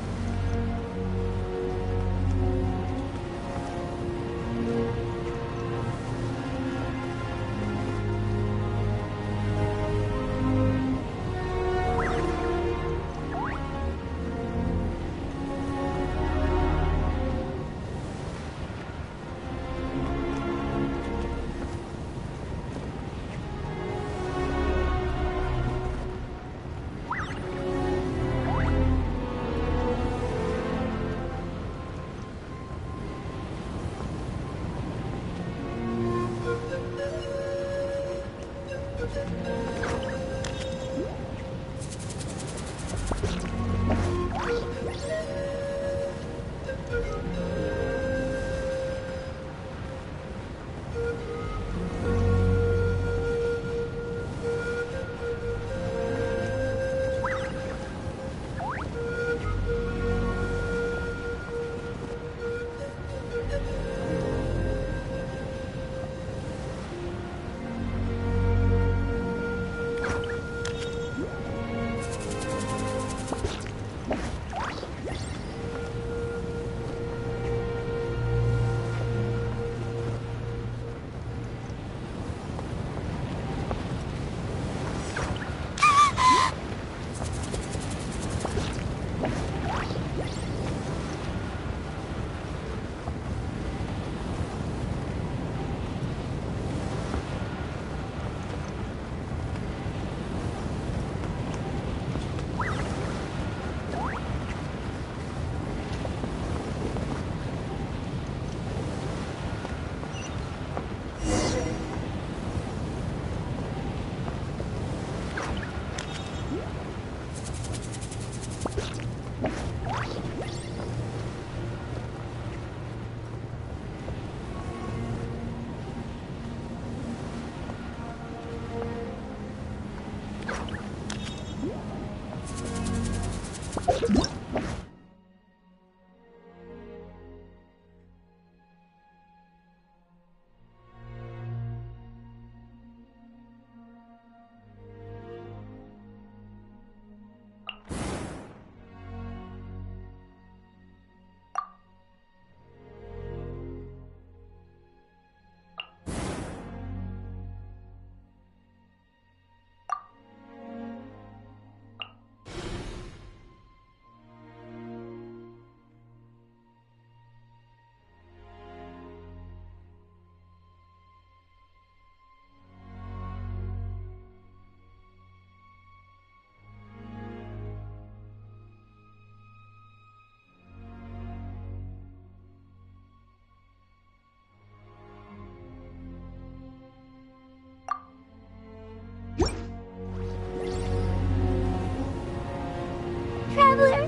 Traveler,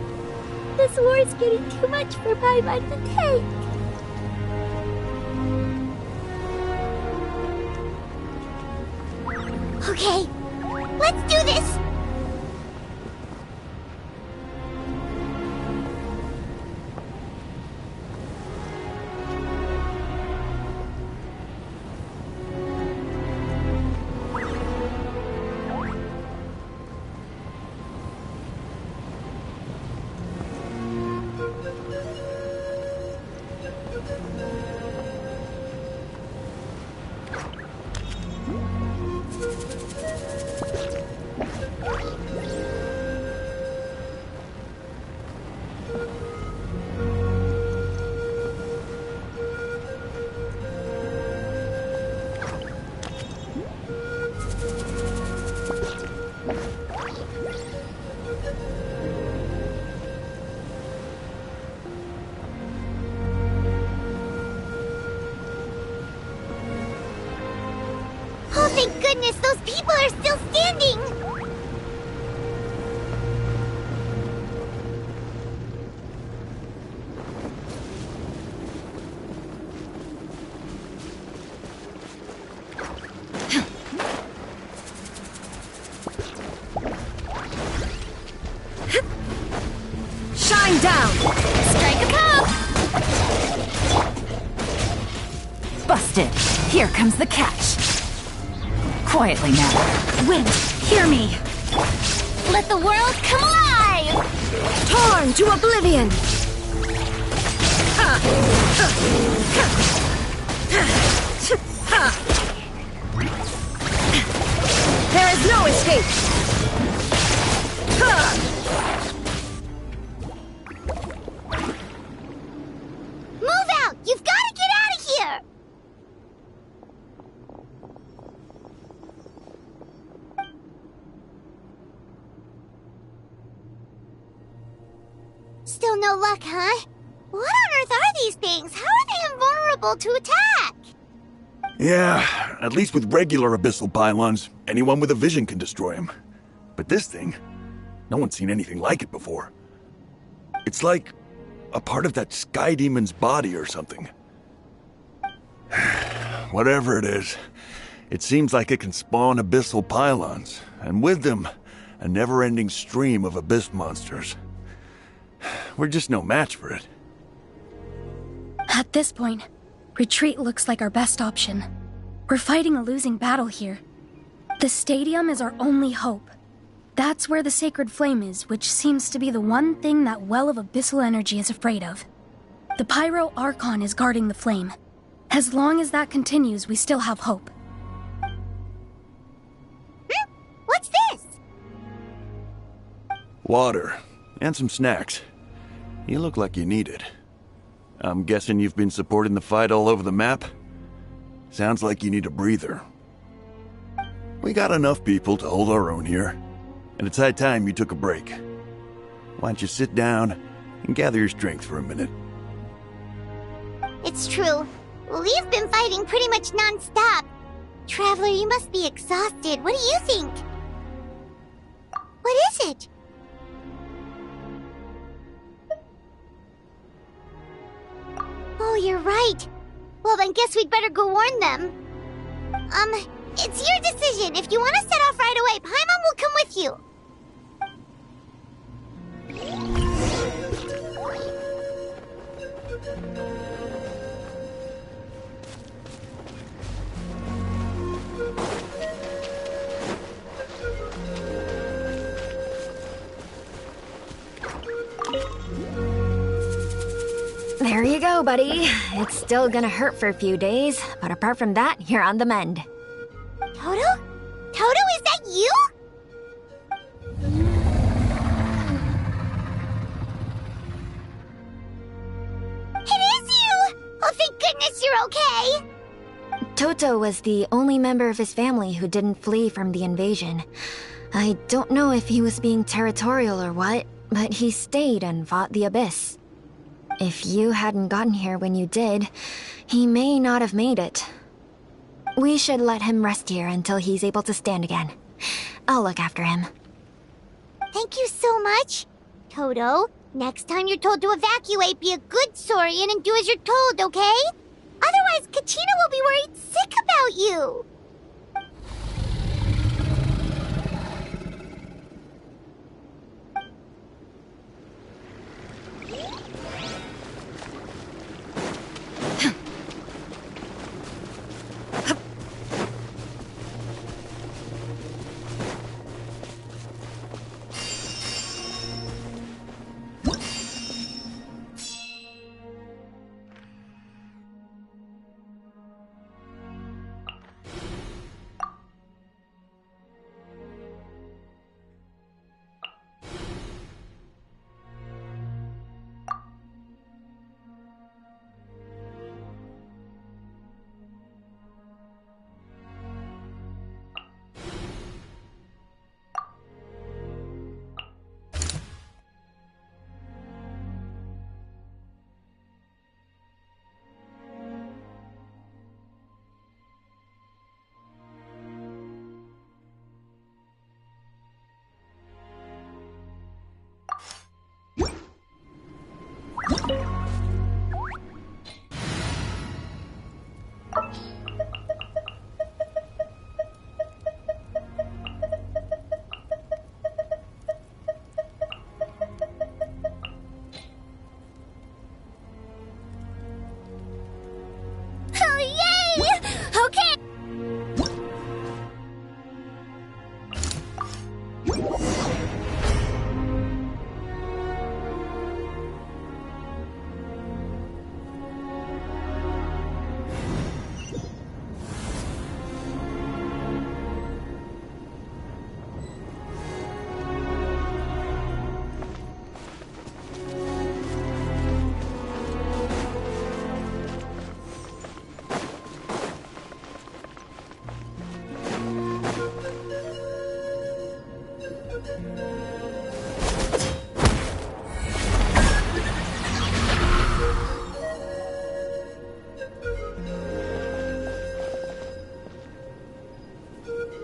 this war is getting too much for my mind to take. Okay, let's do this! Thank goodness those people are still standing! Shine down! Strike a pop! Busted. Here comes the catch. Quietly now. Wind, hear me! Let's the world come alive! Torn to oblivion! There is no escape! Move out! You've got to get out of here! Still no luck, huh? What on earth are these things? How are they invulnerable to attack? Yeah, at least with regular abyssal pylons, anyone with a vision can destroy them. But this thing, no one's seen anything like it before. It's like a part of that sky demon's body or something. Whatever it is, it seems like it can spawn abyssal pylons, and with them, a never-ending stream of abyss monsters. We're just no match for it. At this point, retreat looks like our best option. We're fighting a losing battle here. The stadium is our only hope. That's where the sacred flame is, which seems to be the one thing that well of abyssal energy is afraid of. The Pyro Archon is guarding the flame. As long as that continues, we still have hope. What's this? Water, and some snacks. You look like you need it. I'm guessing you've been supporting the fight all over the map? Sounds like you need a breather. We got enough people to hold our own here, and it's high time you took a break. Why don't you sit down and gather your strength for a minute? It's true. We've been fighting pretty much non-stop. Traveler, you must be exhausted. What do you think? What is it? Oh, you're right. Well, then guess we'd better go warn them. It's your decision. If you want to set off right away, Paimon will come with you. There you go, buddy. It's still gonna hurt for a few days, but apart from that, you're on the mend. Toto? Toto, is that you? It is you! Oh, thank goodness you're okay! Toto was the only member of his family who didn't flee from the invasion. I don't know if he was being territorial or what, but he stayed and fought the Abyss. If you hadn't gotten here when you did, he may not have made it. We should let him rest here until he's able to stand again. I'll look after him. Thank you so much. Toto, next time you're told to evacuate, be a good Saurian and do as you're told, okay? Otherwise, Kachina will be worried sick about you.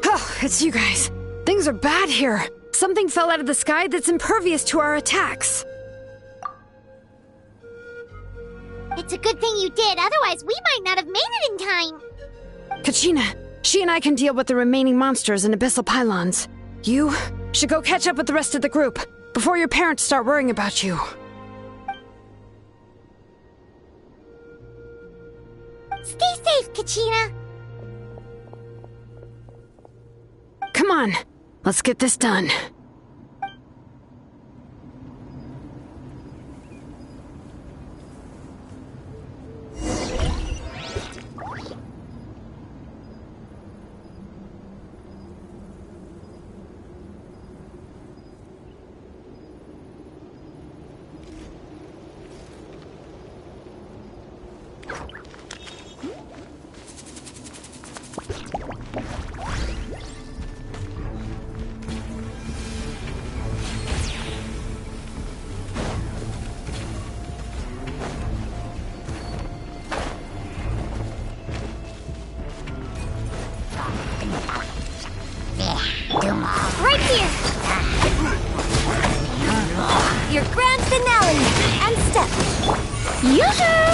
Oh, it's you guys. Things are bad here. Something fell out of the sky that's impervious to our attacks. It's a good thing you did, otherwise we might not have made it in time. Kachina, she and I can deal with the remaining monsters and abyssal pylons. You should go catch up with the rest of the group before your parents start worrying about you. Stay safe, Kachina. Come on, let's get this done. Right here! Your grand finale! And step! Yoo-hoo!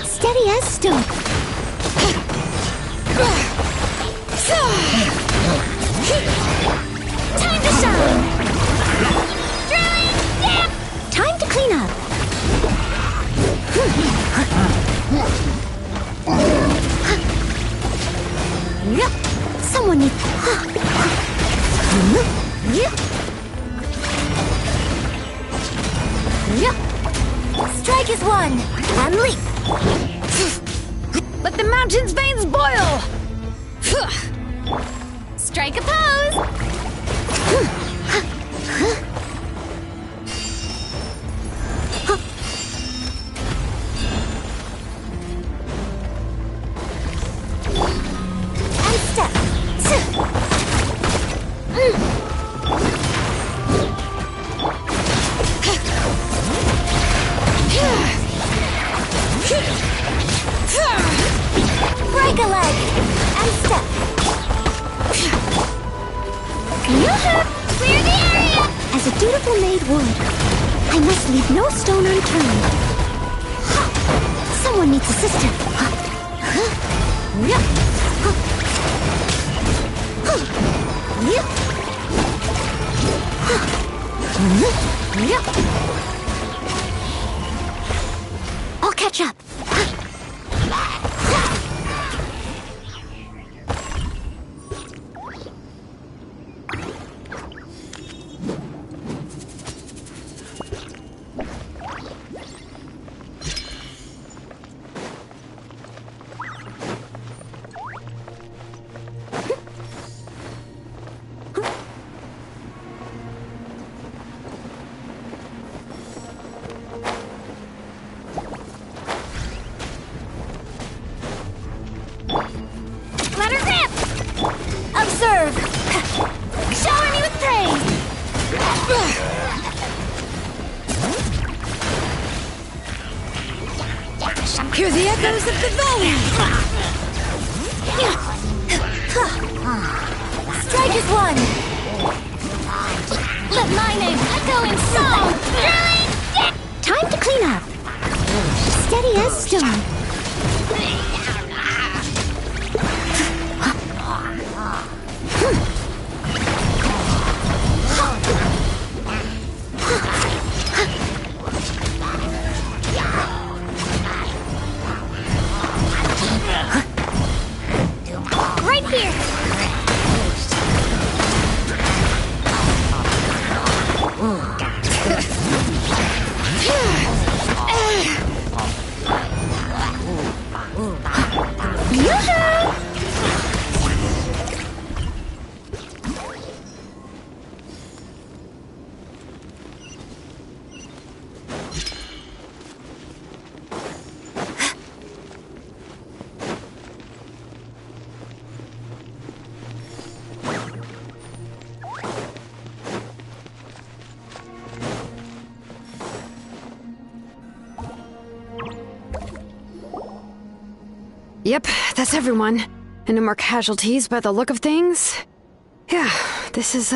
Steady as stone. Time to shine! Drilling! Dip! Time to clean up! Yep! Someone needs... Strike is one, and leap. Let the mountain's veins boil. Strike a pose. And step. Break a leg and step. Clear the area! As a dutiful maid would, I must leave no stone unturned. Someone needs assistance. I'll catch up. Let her rip! Observe! Shower me with praise! Hear the echoes of the valley! Strike is one! Let my name echo in song! Time to clean up! Steady as stone. Right here! Yep, that's everyone. And no more casualties by the look of things. Yeah, this is,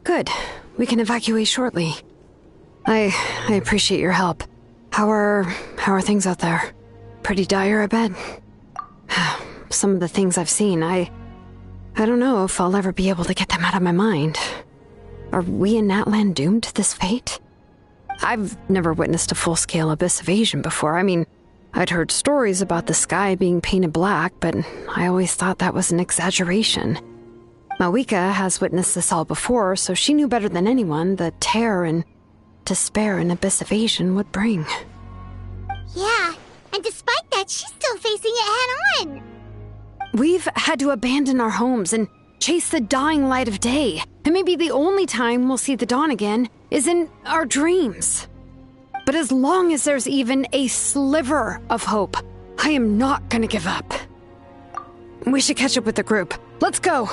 good. We can evacuate shortly. I appreciate your help. How are things out there? Pretty dire, I bet. Some of the things I've seen, I don't know if I'll ever be able to get them out of my mind. Are we in Natlan doomed to this fate? I've never witnessed a full-scale abyss invasion before. I mean, I'd heard stories about the sky being painted black, but I always thought that was an exaggeration. Malika has witnessed this all before, so she knew better than anyone the terror and despair an abyss invasion would bring. Yeah, and despite that, she's still facing it head-on. We've had to abandon our homes and chase the dying light of day, and maybe the only time we'll see the dawn again is in our dreams. But as long as there's even a sliver of hope, I am not gonna give up. We should catch up with the group. Let's go!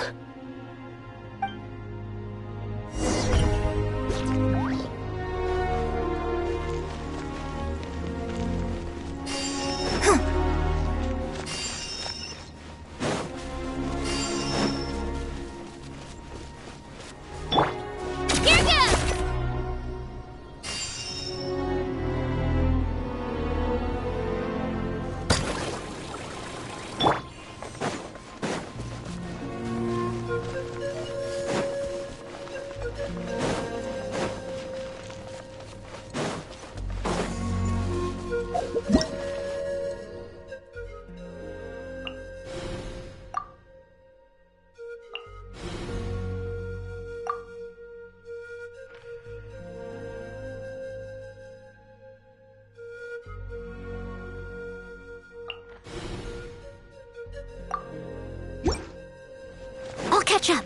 I'll catch up.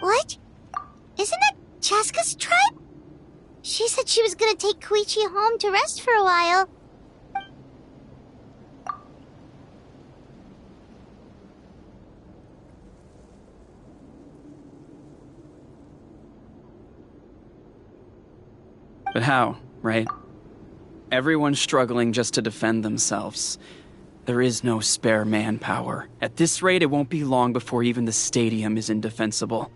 What? Isn't that Chaska's tribe? She said she was gonna take Koichi home to rest for a while. But how, right? Everyone's struggling just to defend themselves. There is no spare manpower. At this rate, it won't be long before even the stadium is indefensible.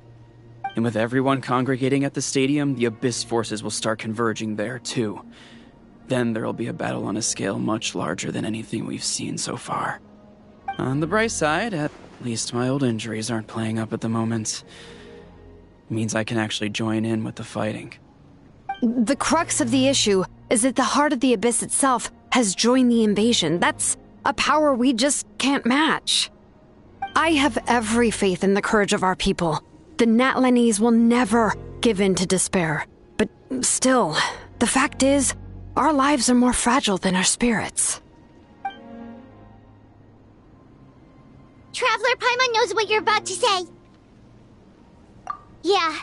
And with everyone congregating at the stadium, the Abyss forces will start converging there, too. Then there'll be a battle on a scale much larger than anything we've seen so far. On the bright side, at least my old injuries aren't playing up at the moment. It means I can actually join in with the fighting. The crux of the issue is that the heart of the Abyss itself has joined the invasion. That's a power we just can't match. I have every faith in the courage of our people. The Natlanese will never give in to despair. But still, the fact is, our lives are more fragile than our spirits. Traveler Paimon knows what you're about to say. Yeah,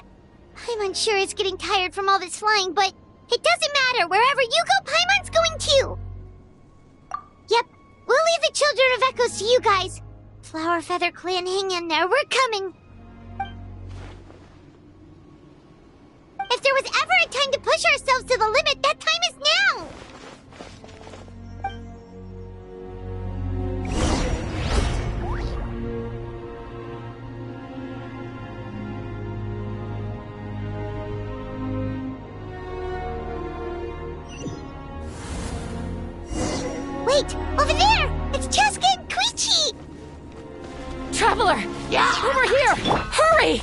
I'm unsure it's getting tired from all this flying, but it doesn't matter. Wherever you go, Paimon's going too. Yep, we'll leave the Children of Echoes to you guys. Flower Feather Clan, hang in there. We're coming. If there was ever a time to push ourselves to the limit, that time is now! Wait! Over there! It's Chaska and Koichi! Traveler! Yeah! Over here! Hurry!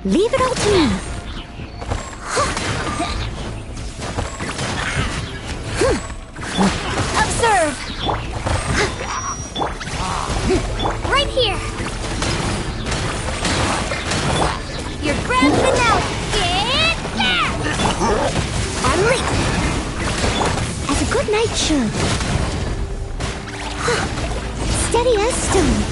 Leave it all to me. Observe. Right here. Your grand finale. Get there. I'm late. As a good knight should. Steady as stone.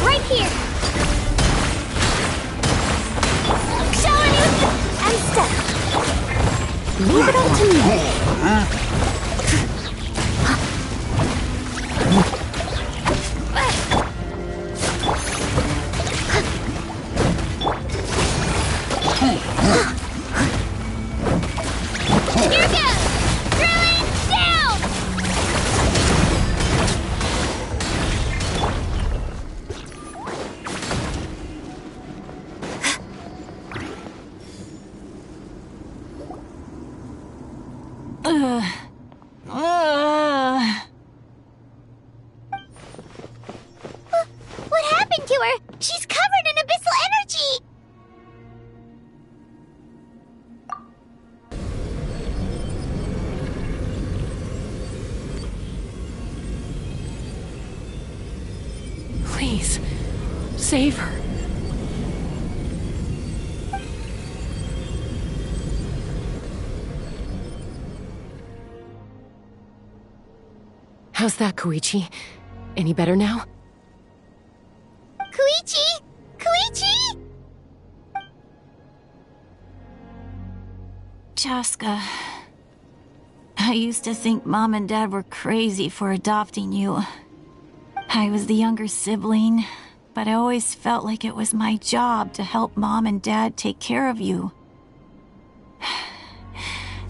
Right here. Showing you and step. Leave it up to me. Here goes. Drilling down. What happened to her? She's covered in abyssal energy! Please, save her. How's that, Koichi? Any better now? Koichi! Koichi! Chaska, I used to think Mom and Dad were crazy for adopting you. I was the younger sibling, but I always felt like it was my job to help Mom and Dad take care of you.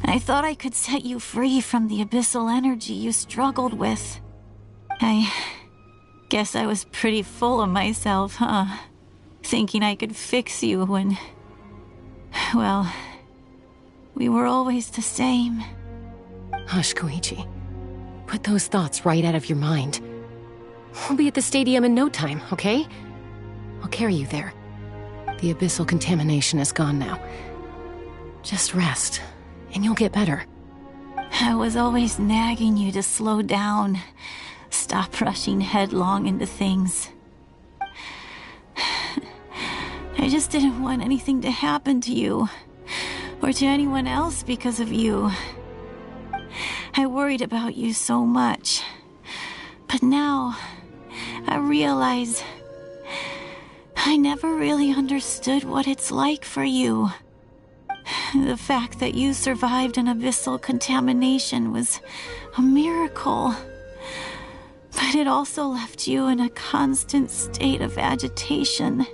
I thought I could set you free from the abyssal energy you struggled with. I guess I was pretty full of myself, huh? Thinking I could fix you when... well, we were always the same. Hush, Koichi. Put those thoughts right out of your mind. We'll be at the stadium in no time, okay? I'll carry you there. The abyssal contamination is gone now. Just rest, and you'll get better. I was always nagging you to slow down. Stop rushing headlong into things. I just didn't want anything to happen to you, or to anyone else because of you. I worried about you so much. But now, I realize I never really understood what it's like for you. The fact that you survived an abyssal contamination was a miracle. But it also left you in a constant state of agitation.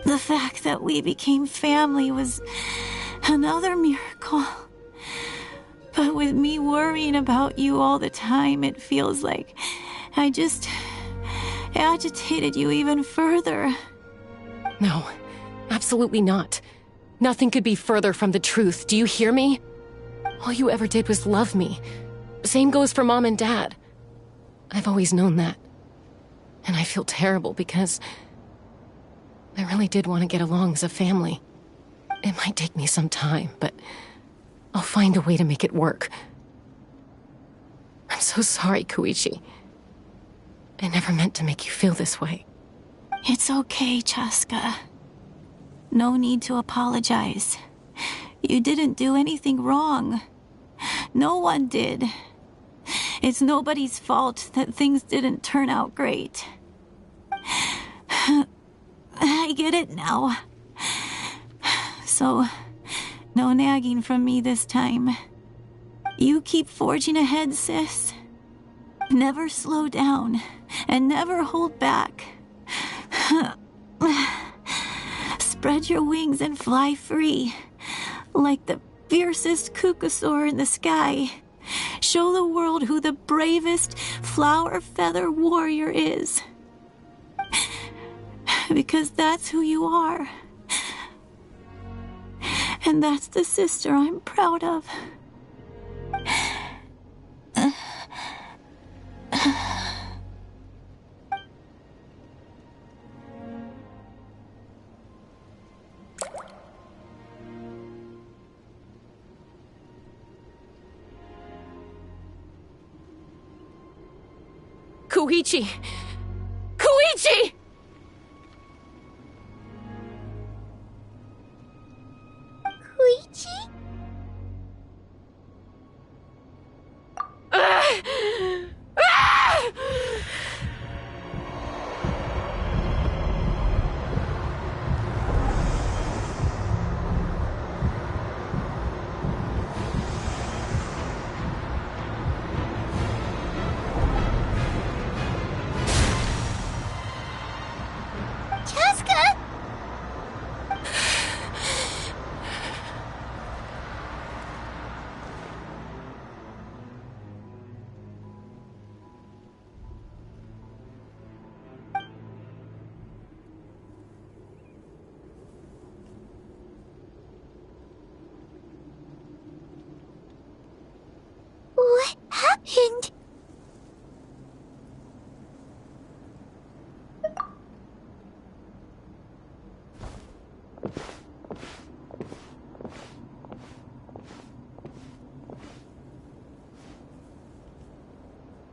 The fact that we became family was another miracle. But with me worrying about you all the time, it feels like I just agitated you even further. No, absolutely not. Nothing could be further from the truth. Do you hear me? All you ever did was love me. Same goes for Mom and Dad. I've always known that. And I feel terrible because I really did want to get along as a family. It might take me some time, but I'll find a way to make it work. I'm so sorry, Koichi. I never meant to make you feel this way. It's okay, Chaska. No need to apologize. You didn't do anything wrong. No one did. It's nobody's fault that things didn't turn out great. I get it now. So, no nagging from me this time. You keep forging ahead, sis. Never slow down, and never hold back. Spread your wings and fly free, like the fiercest kukusaur in the sky. Show the world who the bravest flower feather warrior is. Because that's who you are. And that's the sister I'm proud of. Koichi! Koichi! Koichi? Chaska? What happened?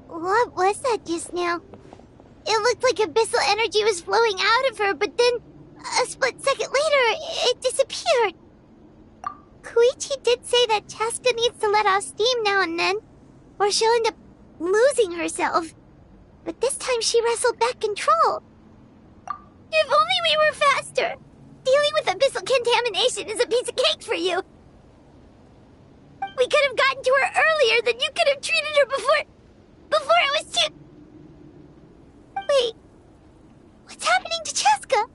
What was that just now? It looked like abyssal energy was flowing out of her, but then a split second later, it disappeared. Koichi did say that Chaska needs to let off steam now and then, or she'll end up losing herself. But this time she wrestled back control. If only we were faster! Dealing with abyssal contamination is a piece of cake for you! We could have gotten to her earlier, then you could have treated her before it was too... Wait, what's happening to Chaska?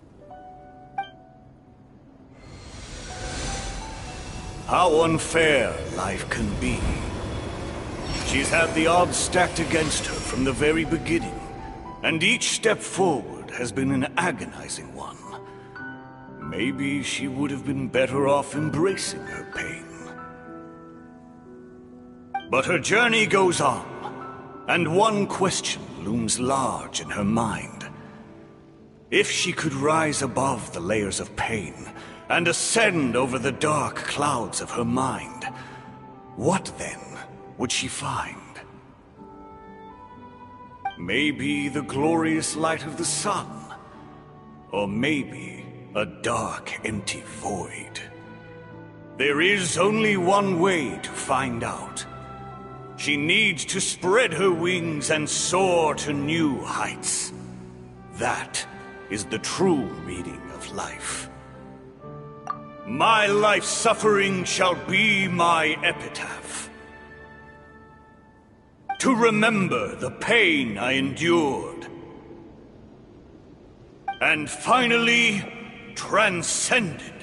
How unfair life can be. She's had the odds stacked against her from the very beginning, and each step forward has been an agonizing one. Maybe she would have been better off embracing her pain. But her journey goes on, and one question looms large in her mind. If she could rise above the layers of pain and ascend over the dark clouds of her mind, what then would she find? Maybe the glorious light of the sun, or maybe a dark, empty void. There is only one way to find out. She needs to spread her wings and soar to new heights. That is the true meaning of life. My life's suffering shall be my epitaph. To remember the pain I endured. And finally, transcended.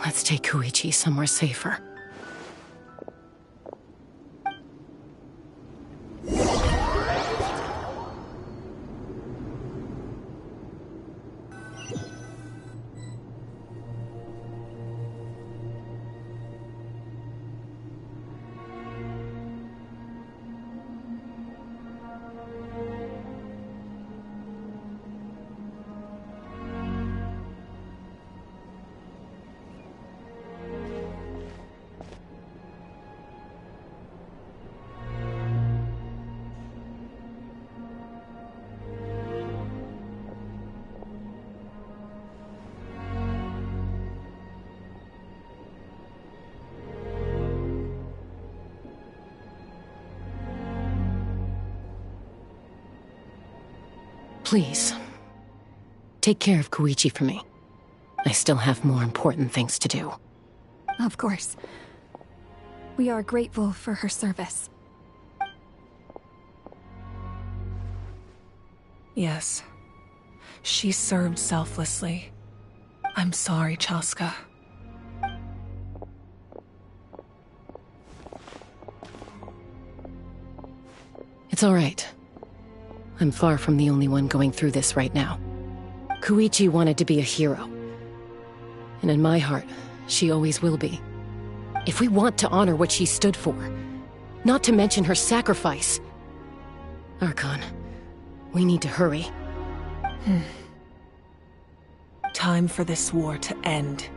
Let's take Koichi somewhere safer. Please, take care of Koichi for me. I still have more important things to do. Of course. We are grateful for her service. Yes. She served selflessly. I'm sorry, Chaska. It's all right. I'm far from the only one going through this right now. Koichi wanted to be a hero. And in my heart, she always will be. If we want to honor what she stood for, not to mention her sacrifice. Archon, we need to hurry. Time for this war to end.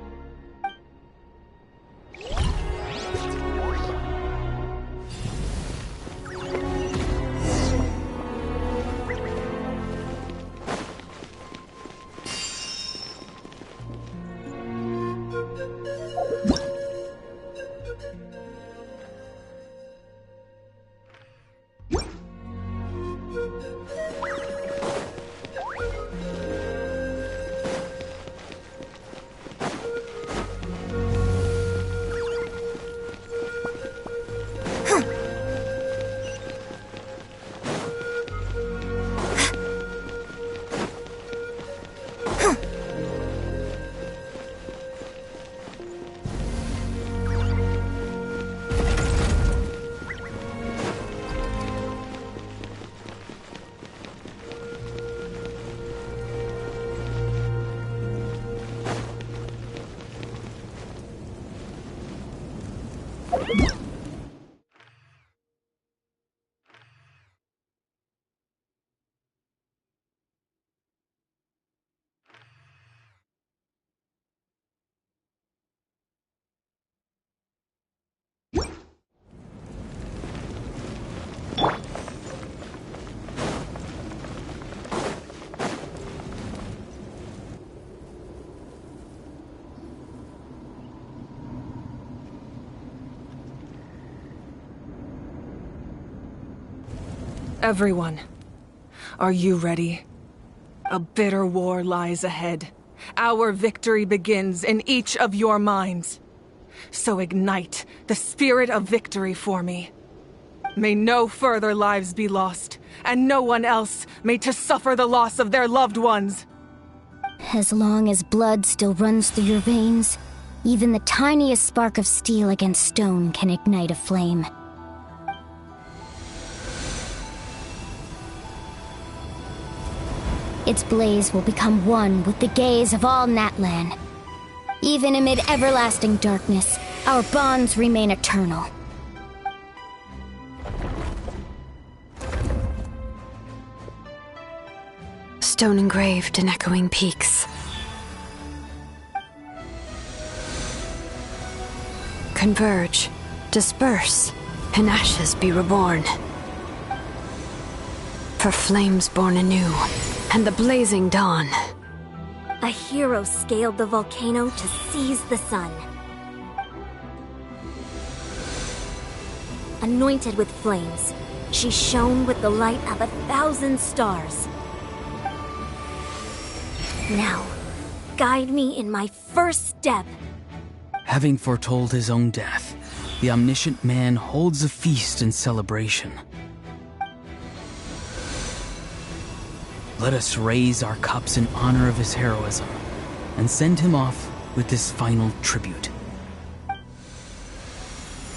Everyone, are you ready? A bitter war lies ahead. Our victory begins in each of your minds. So ignite the spirit of victory for me. May no further lives be lost, and no one else may to suffer the loss of their loved ones. As long as blood still runs through your veins, even the tiniest spark of steel against stone can ignite a flame. Its blaze will become one with the gaze of all Natlan. Even amid everlasting darkness, our bonds remain eternal. Stone engraved in echoing peaks. Converge, disperse, in ashes be reborn. For flames born anew, and the blazing dawn. A hero scaled the volcano to seize the sun. Anointed with flames, she shone with the light of 1,000 stars. Now, guide me in my first step. Having foretold his own death, the omniscient man holds a feast in celebration. Let us raise our cups in honor of his heroism and send him off with this final tribute.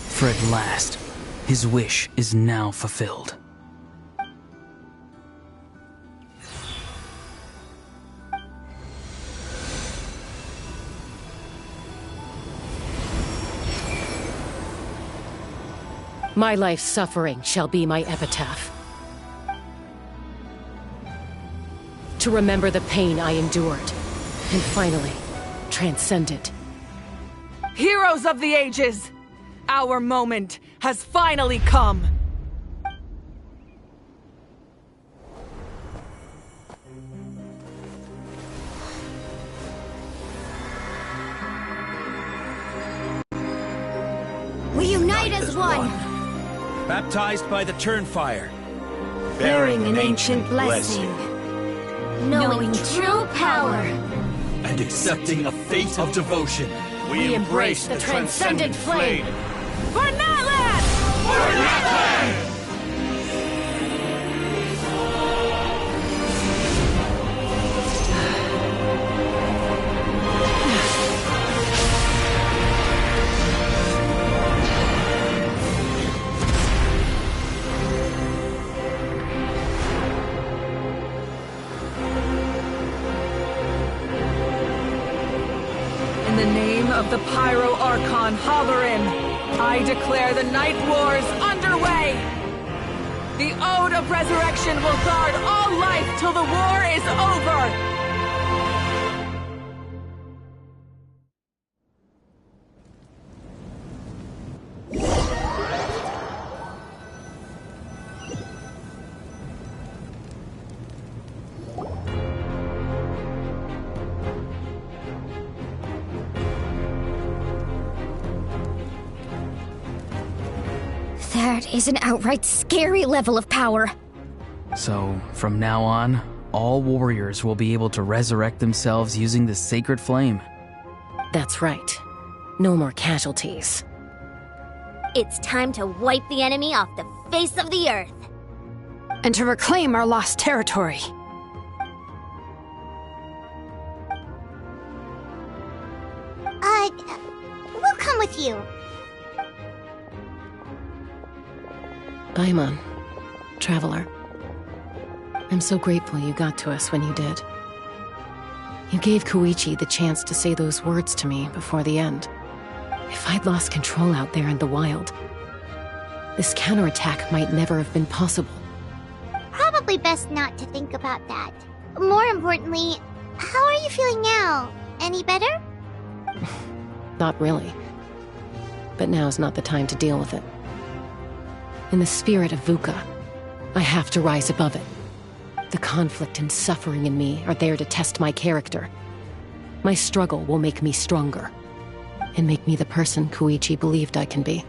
For at last, his wish is now fulfilled. My life's suffering shall be my epitaph. To remember the pain I endured, and finally, transcend it. Heroes of the ages! Our moment has finally come! We unite as one! Baptized by the Turnfire. Bearing an ancient blessing. Knowing true power. And accepting a fate of devotion. We embrace the transcendent flame. For Natlan! For Natlan! In the name of the Pyro Archon Halloran, I declare the Night Wars underway! The Ode of Resurrection will guard all life till the war is over! That is an outright scary level of power. So, from now on, all warriors will be able to resurrect themselves using the sacred flame. That's right. No more casualties. It's time to wipe the enemy off the face of the earth. And to reclaim our lost territory. We'll come with you. Paimon, Traveler. I'm so grateful you got to us when you did. You gave Koichi the chance to say those words to me before the end. If I'd lost control out there in the wild, this counterattack might never have been possible. Probably best not to think about that. More importantly, how are you feeling now? Any better? Not really. But now's not the time to deal with it. In the spirit of VUCA, I have to rise above it. The conflict and suffering in me are there to test my character. My struggle will make me stronger, and make me the person Koichi believed I can be.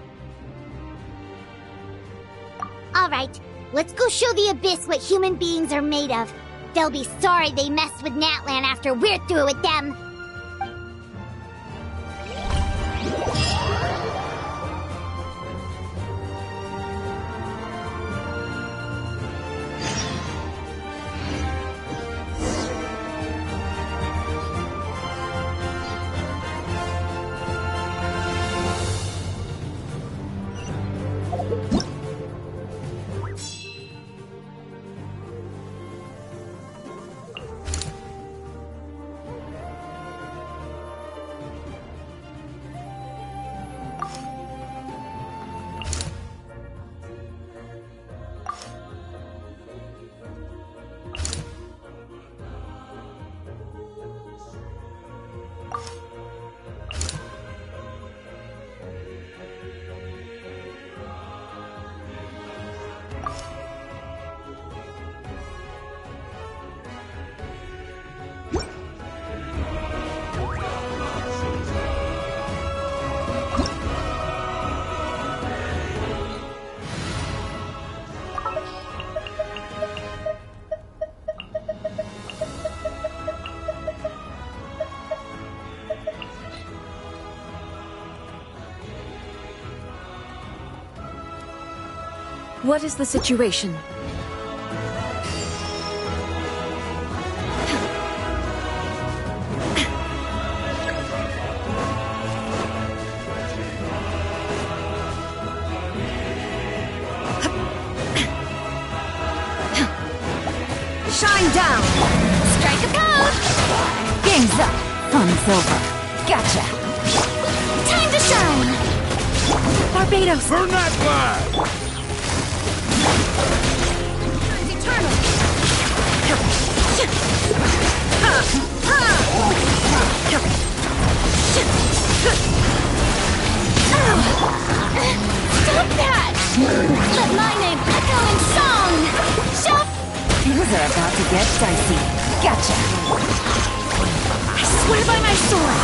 Alright, let's go show the Abyss what human beings are made of. They'll be sorry they messed with Natlan after we're through with them. What is the situation? Shine down! Strike a pose! Game's up! Fun's over. Gotcha! Time to shine! Barbados! Burn that flag! Time's eternal! Stop that! Let my name echo in song! Chef! Things are about to get dicey. Gotcha! I swear by my sword!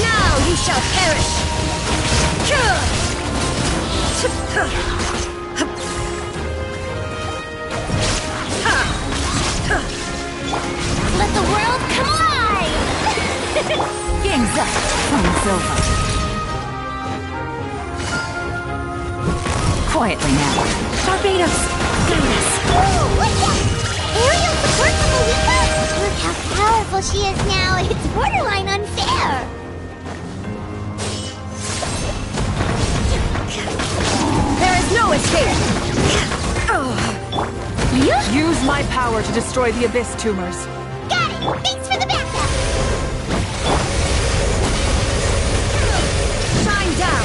Now you shall perish! Let the world come alive! Game's up. Fun's over. Quietly now. Barbados! Guide us! Aerial support from Malika? Look how powerful she is now. It's borderline unfair. There is no escape! Use my power to destroy the Abyss tumors. Got it! Thanks for the backup! Shine down!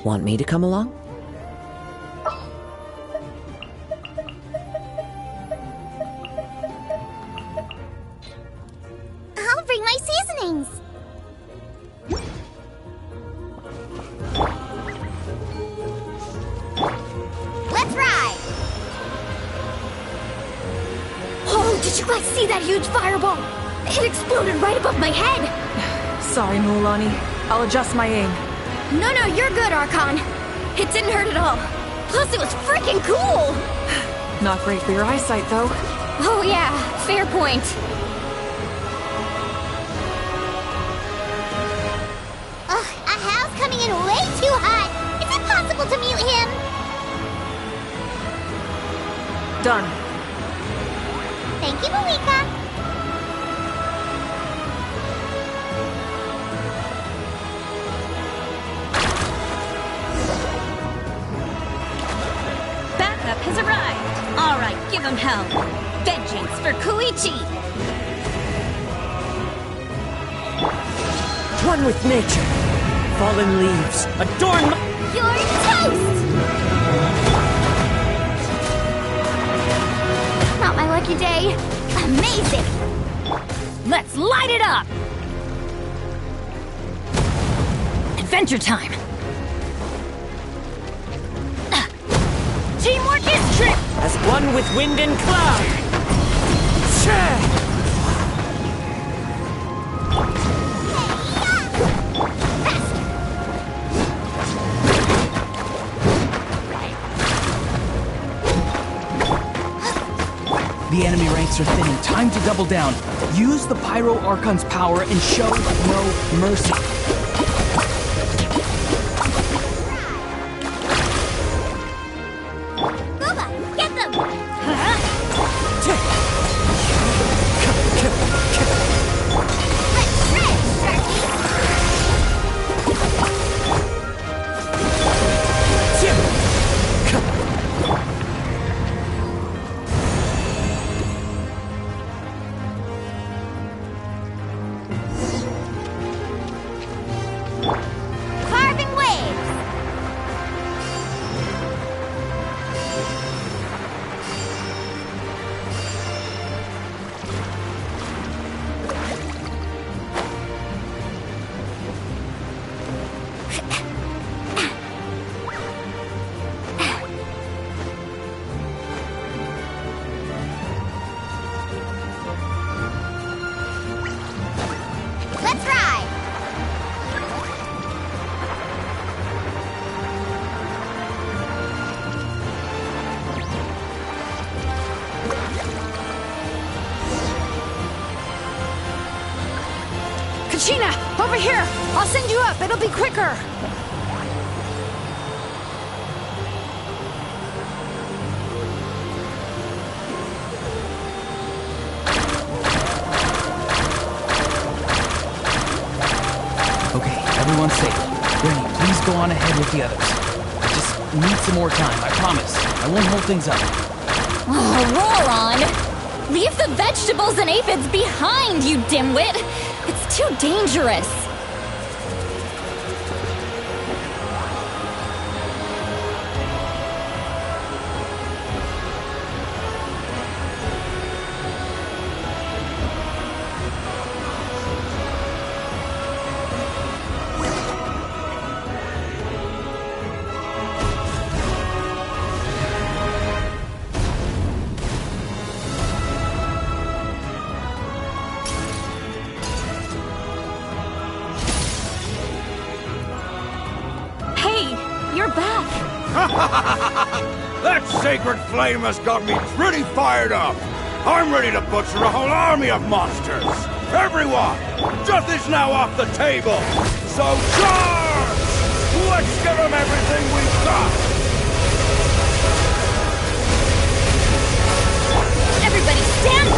Want me to come along? I'll bring my seasonings. Let's ride! Oh, did you guys see that huge fireball? It exploded right above my head! Sorry, Mulan. I'll adjust my aim. No, you're good, Archon. It didn't hurt at all. Plus, it was freaking cool! Not great for your eyesight, though. Oh yeah, fair point. Ugh, Ahal's coming in way too hot. Is it possible to mute him? Done. Thank you, Malika. Backup has arrived. All right, give him hell. Vengeance for Koichi. One with nature. Fallen leaves adorn my... You're toast! Not my lucky day. Amazing! Let's light it up! Adventure time! Teamwork is trick! As one with wind and cloud. The enemy ranks are thinning. Time to double down. Use the Pyro Archon's power and show no mercy. Booba, get them! Let's shred, Carving waves! Let's ride! Kachina, over here! I'll send you up, it'll be quicker! Okay, everyone's safe. Granny, please go on ahead with the others. I just need some more time, I promise. I won't hold things up. Oh, roar on! Leave the vegetables and aphids behind, you dimwit! It's too dangerous! You're back! That sacred flame has got me pretty fired up! I'm ready to butcher a whole army of monsters! Everyone! Death is now off the table! So charge! Let's give them everything we've got! Everybody stand!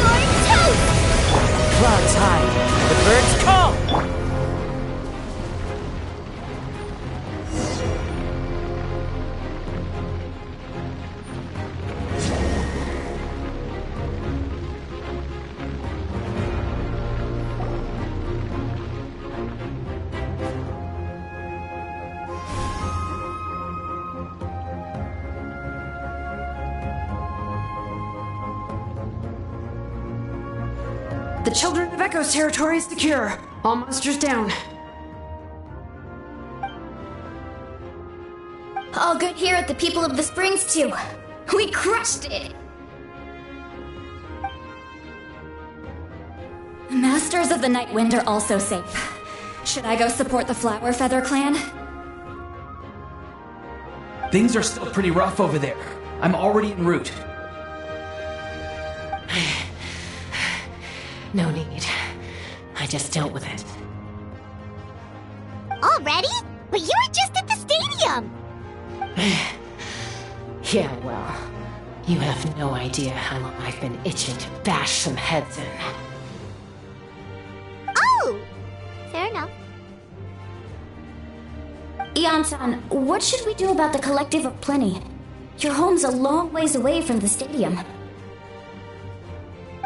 You're toast! Clouds high. The birds call. The Children of Echo's territory is secure. All monsters down. All good here at the People of the Springs, too. We crushed it! Masters of the Night Wind are also safe. Should I go support the Flower Feather clan? Things are still pretty rough over there. I'm already en route. No need. I just dealt with it. Already? But you were just at the stadium! Yeah, well, you have no idea how long I've been itching to bash some heads in. Oh! Fair enough. Ian-san, what should we do about the Collective of Plenty? Your home's a long ways away from the stadium.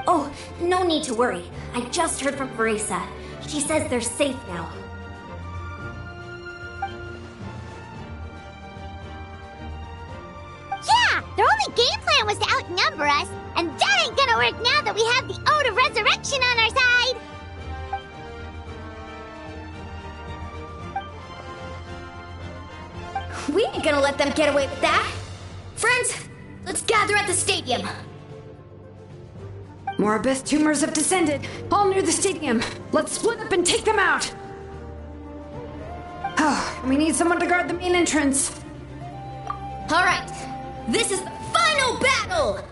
Oh, no need to worry. I just heard from Marisa. She says they're safe now. Yeah! Their only game plan was to outnumber us, and that ain't gonna work now that we have the Ode of Resurrection on our side! We ain't gonna let them get away with that! Friends, let's gather at the stadium! More Abyss tumors have descended, all near the stadium. Let's split up and take them out! Oh, we need someone to guard the main entrance. Alright, this is the final battle!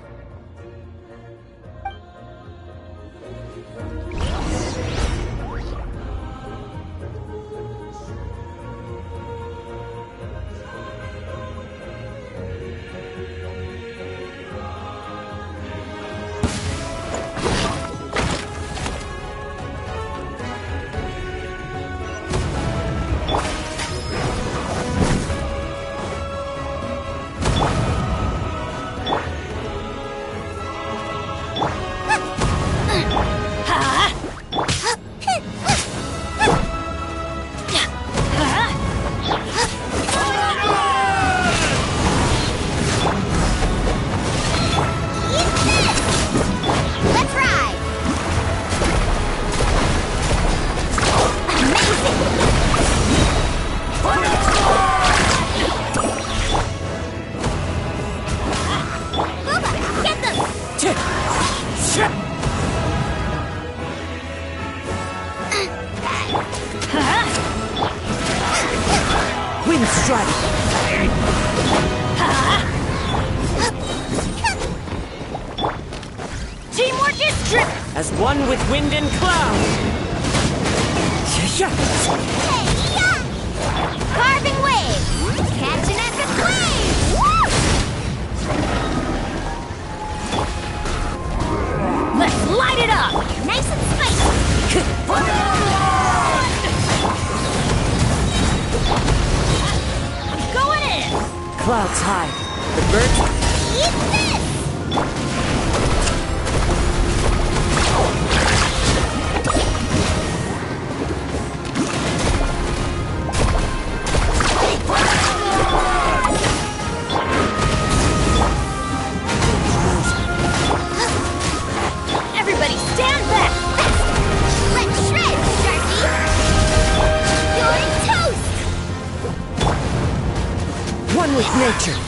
As one with wind and cloud! Carving waves! Catch an epic wave! Let's light it up! Nice and spicy! I'm going in! Clouds high. The birds... Eat this! Everybody stand back! Let's shred, Sharky! You're toast! One with nature.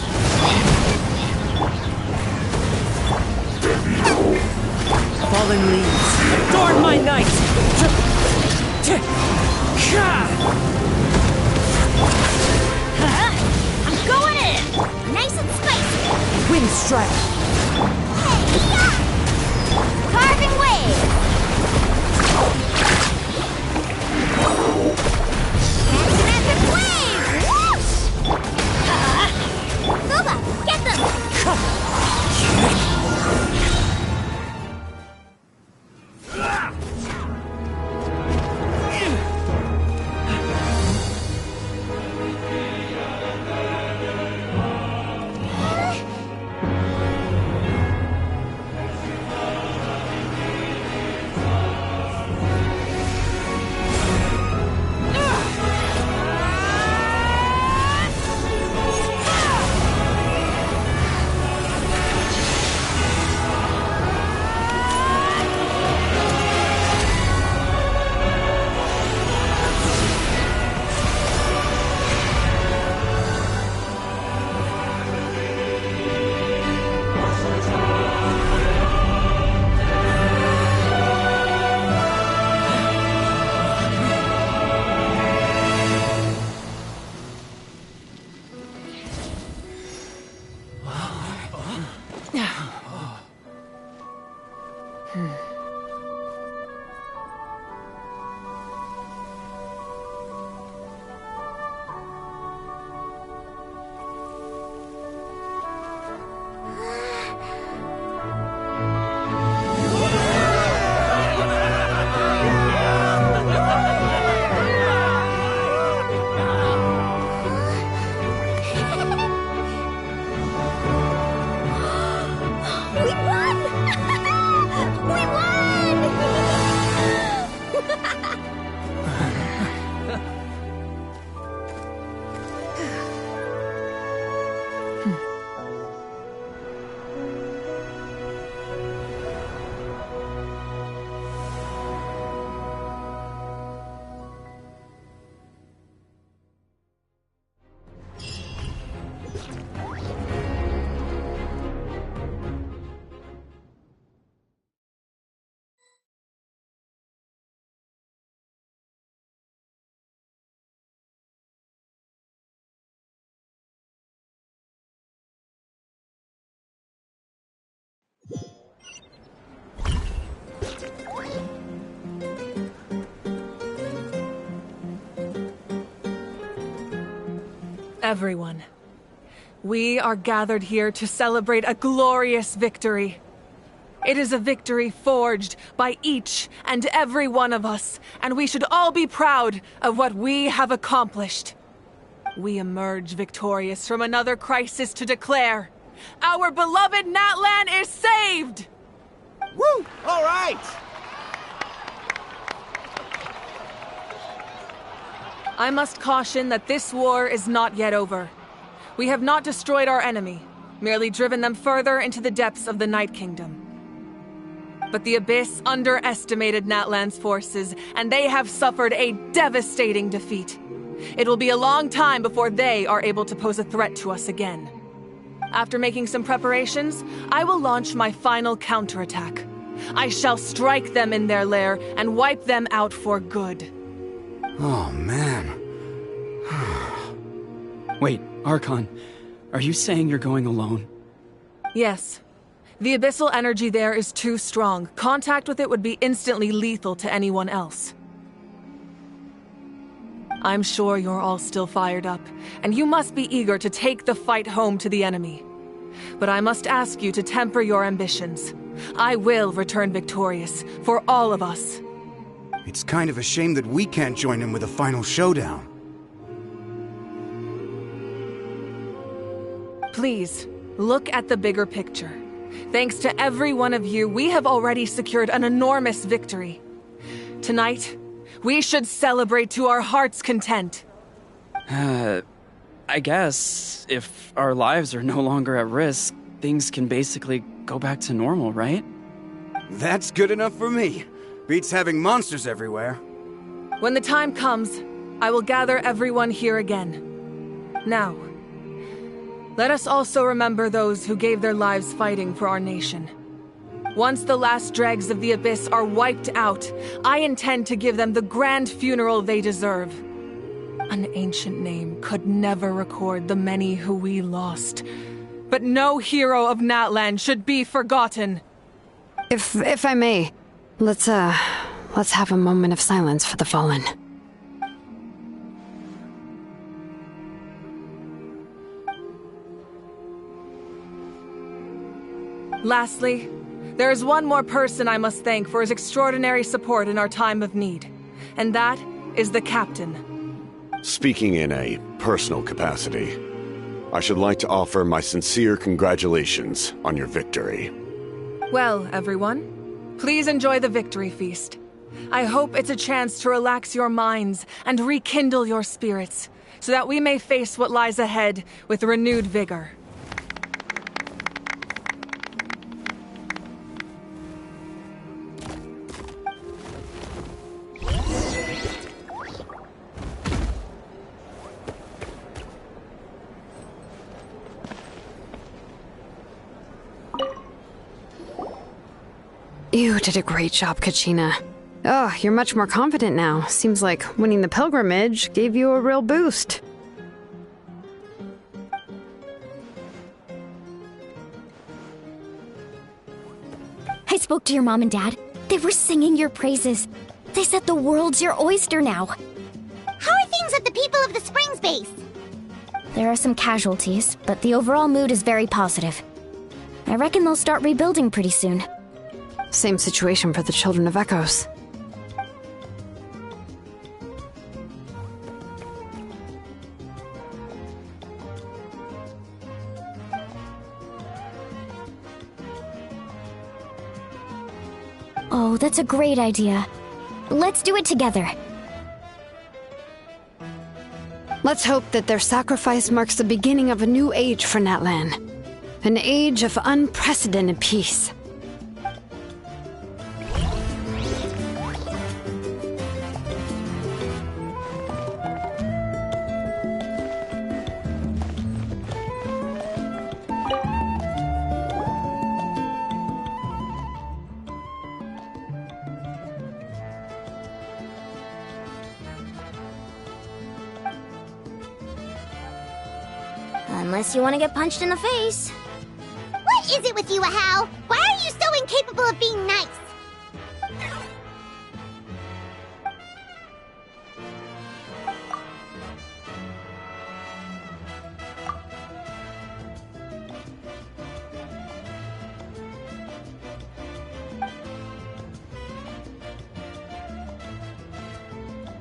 Fallen leaves, adorn my night! I'm going in! Nice and spicy! Wind strike! Carving waves! Catch an epic wave! Whoosh! Booba, get them! Everyone, we are gathered here to celebrate a glorious victory. It is a victory forged by each and every one of us, and we should all be proud of what we have accomplished. We emerge victorious from another crisis to declare, our beloved Natlan is saved! Woo! All right! I must caution that this war is not yet over. We have not destroyed our enemy, merely driven them further into the depths of the Night Kingdom. But the Abyss underestimated Natlan's forces, and they have suffered a devastating defeat. It will be a long time before they are able to pose a threat to us again. After making some preparations, I will launch my final counterattack. I shall strike them in their lair and wipe them out for good. Oh, man. Wait, Archon, are you saying you're going alone? Yes. The abyssal energy there is too strong. Contact with it would be instantly lethal to anyone else. I'm sure you're all still fired up, and you must be eager to take the fight home to the enemy. But I must ask you to temper your ambitions. I will return victorious, for all of us. It's kind of a shame that we can't join in with a final showdown. Please, look at the bigger picture. Thanks to every one of you, we have already secured an enormous victory. Tonight, we should celebrate to our heart's content. I guess if our lives are no longer at risk, things can basically go back to normal, right? That's good enough for me. Beats having monsters everywhere. When the time comes, I will gather everyone here again. Now, let us also remember those who gave their lives fighting for our nation. Once the last dregs of the Abyss are wiped out, I intend to give them the grand funeral they deserve. An ancient name could never record the many who we lost. But no hero of Natlan should be forgotten. If I may, let's have a moment of silence for the fallen. Lastly, there is one more person I must thank for his extraordinary support in our time of need, and that is the Captain. Speaking in a personal capacity, I should like to offer my sincere congratulations on your victory. Well, everyone, please enjoy the victory feast. I hope it's a chance to relax your minds and rekindle your spirits, so that we may face what lies ahead with renewed vigor. You did a great job, Kachina. Oh, you're much more confident now. Seems like winning the pilgrimage gave you a real boost. I spoke to your mom and dad. They were singing your praises. They said the world's your oyster now. How are things at the People of the Springs base? There are some casualties, but the overall mood is very positive. I reckon they'll start rebuilding pretty soon. Same situation for the Children of Echoes. Oh, that's a great idea. Let's do it together. Let's hope that their sacrifice marks the beginning of a new age for Natlan. An age of unprecedented peace. Unless you want to get punched in the face. What is it with you, Ahau? Why are you so incapable of being nice?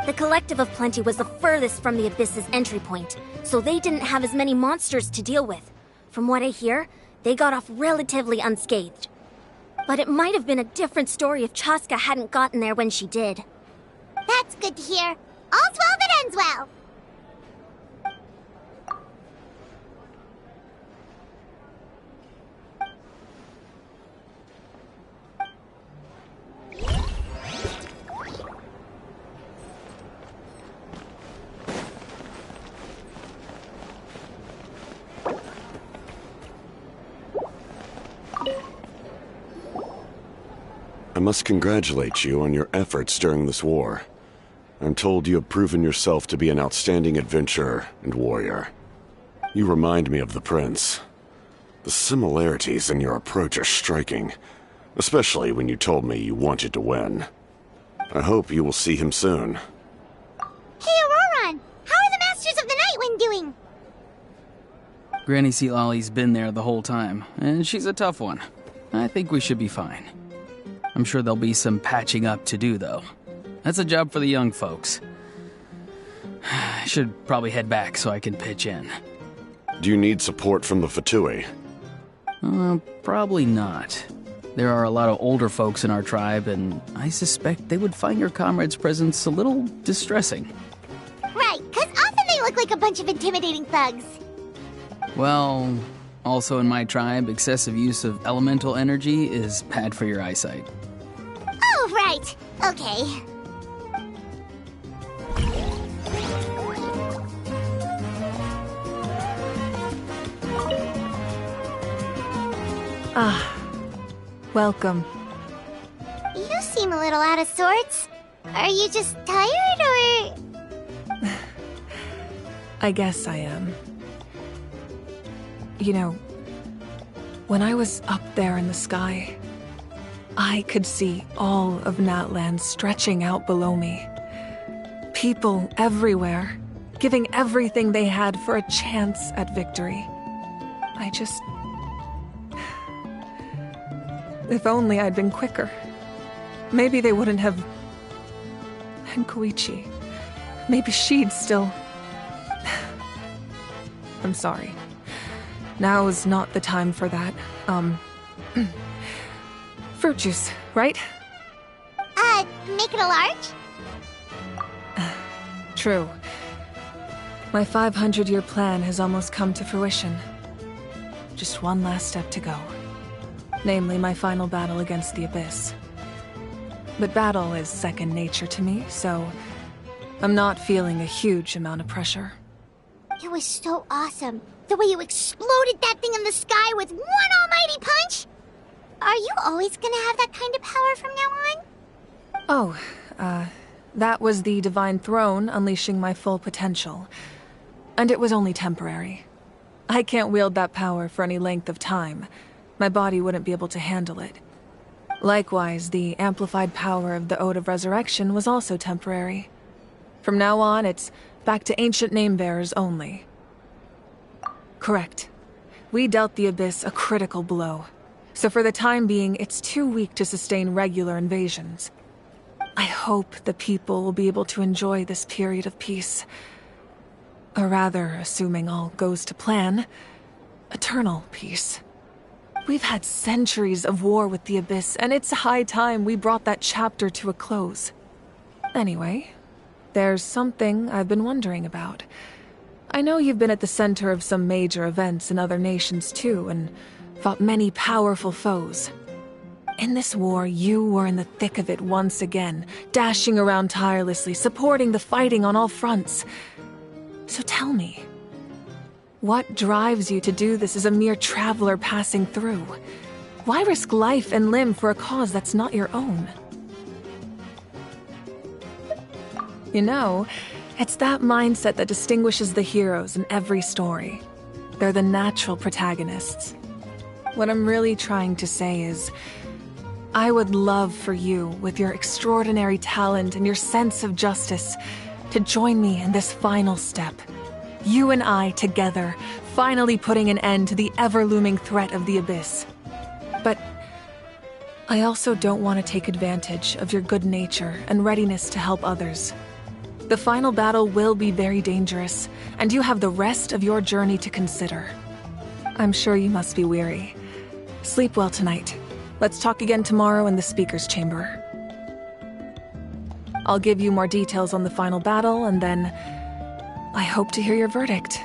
The Collective of Plenty was the furthest from the Abyss's entry point, so they didn't have as many monsters to deal with. From what I hear, they got off relatively unscathed. But it might have been a different story if Chaska hadn't gotten there when she did. That's good to hear. All's well that ends well. I must congratulate you on your efforts during this war. I'm told you have proven yourself to be an outstanding adventurer and warrior. You remind me of the Prince. The similarities in your approach are striking, especially when you told me you wanted to win. I hope you will see him soon. Hey, Auroran! How are the Masters of the Nightwind doing? Granny Sealolly's been there the whole time, and she's a tough one. I think we should be fine. I'm sure there'll be some patching up to do, though. That's a job for the young folks. I should probably head back so I can pitch in. Do you need support from the Fatui? Probably not. There are a lot of older folks in our tribe, and I suspect they would find your comrade's presence a little distressing. Right, because often they look like a bunch of intimidating thugs. Well, also in my tribe, excessive use of elemental energy is bad for your eyesight. Oh, right. Okay. Ah, welcome. You seem a little out of sorts. Are you just tired, or...? I guess I am. You know, when I was up there in the sky, I could see all of Natlan stretching out below me. People everywhere, giving everything they had for a chance at victory. I just... If only I'd been quicker. Maybe they wouldn't have... And Koichi. Maybe she'd still... I'm sorry. Now is not the time for that. Fruit juice, right? Make it a large? True. My 500-year plan has almost come to fruition. Just one last step to go. Namely, my final battle against the Abyss. But battle is second nature to me, so I'm not feeling a huge amount of pressure. It was so awesome. The way you exploded that thing in the sky with one almighty punch! Are you always gonna have that kind of power from now on? Oh, that was the Divine Throne unleashing my full potential. And it was only temporary. I can't wield that power for any length of time. My body wouldn't be able to handle it. Likewise, the amplified power of the Ode of Resurrection was also temporary. From now on, it's back to ancient name-bearers only. Correct. We dealt the Abyss a critical blow. So for the time being, it's too weak to sustain regular invasions. I hope the people will be able to enjoy this period of peace. Or rather, assuming all goes to plan, eternal peace. We've had centuries of war with the Abyss, and it's high time we brought that chapter to a close. Anyway, there's something I've been wondering about. I know you've been at the center of some major events in other nations too, and fought many powerful foes. In this war, you were in the thick of it once again, dashing around tirelessly, supporting the fighting on all fronts. So tell me, what drives you to do this as a mere traveler passing through? Why risk life and limb for a cause that's not your own? You know, it's that mindset that distinguishes the heroes in every story. They're the natural protagonists. What I'm really trying to say is, I would love for you, with your extraordinary talent and your sense of justice, to join me in this final step. You and I together, finally putting an end to the ever-looming threat of the Abyss. But I also don't want to take advantage of your good nature and readiness to help others. The final battle will be very dangerous, and you have the rest of your journey to consider. I'm sure you must be weary. Sleep well tonight. Let's talk again tomorrow in the speaker's chamber. I'll give you more details on the final battle, and then I hope to hear your verdict.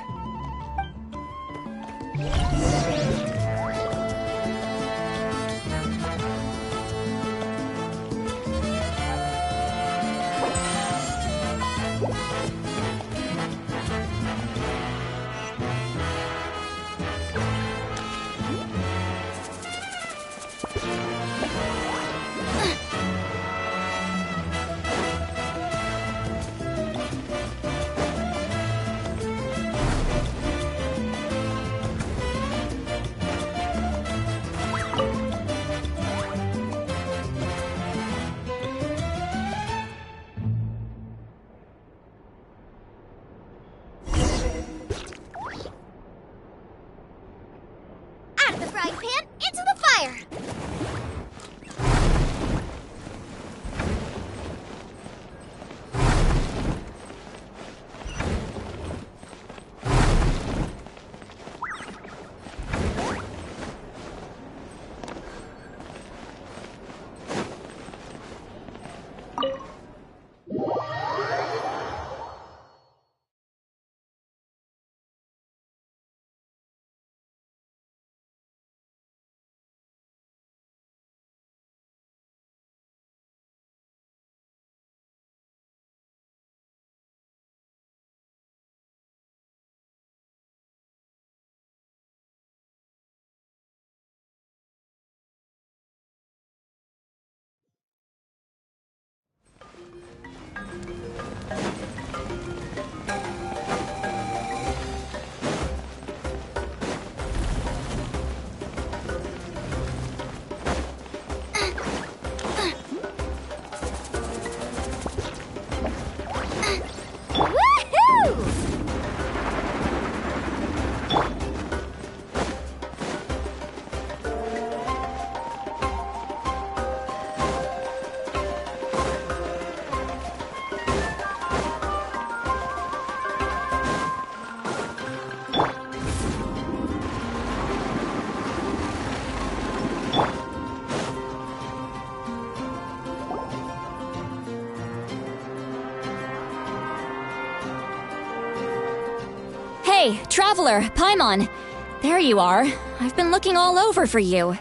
Out of the frying pan, into the fire! Hey, Traveler, Paimon! There you are. I've been looking all over for you.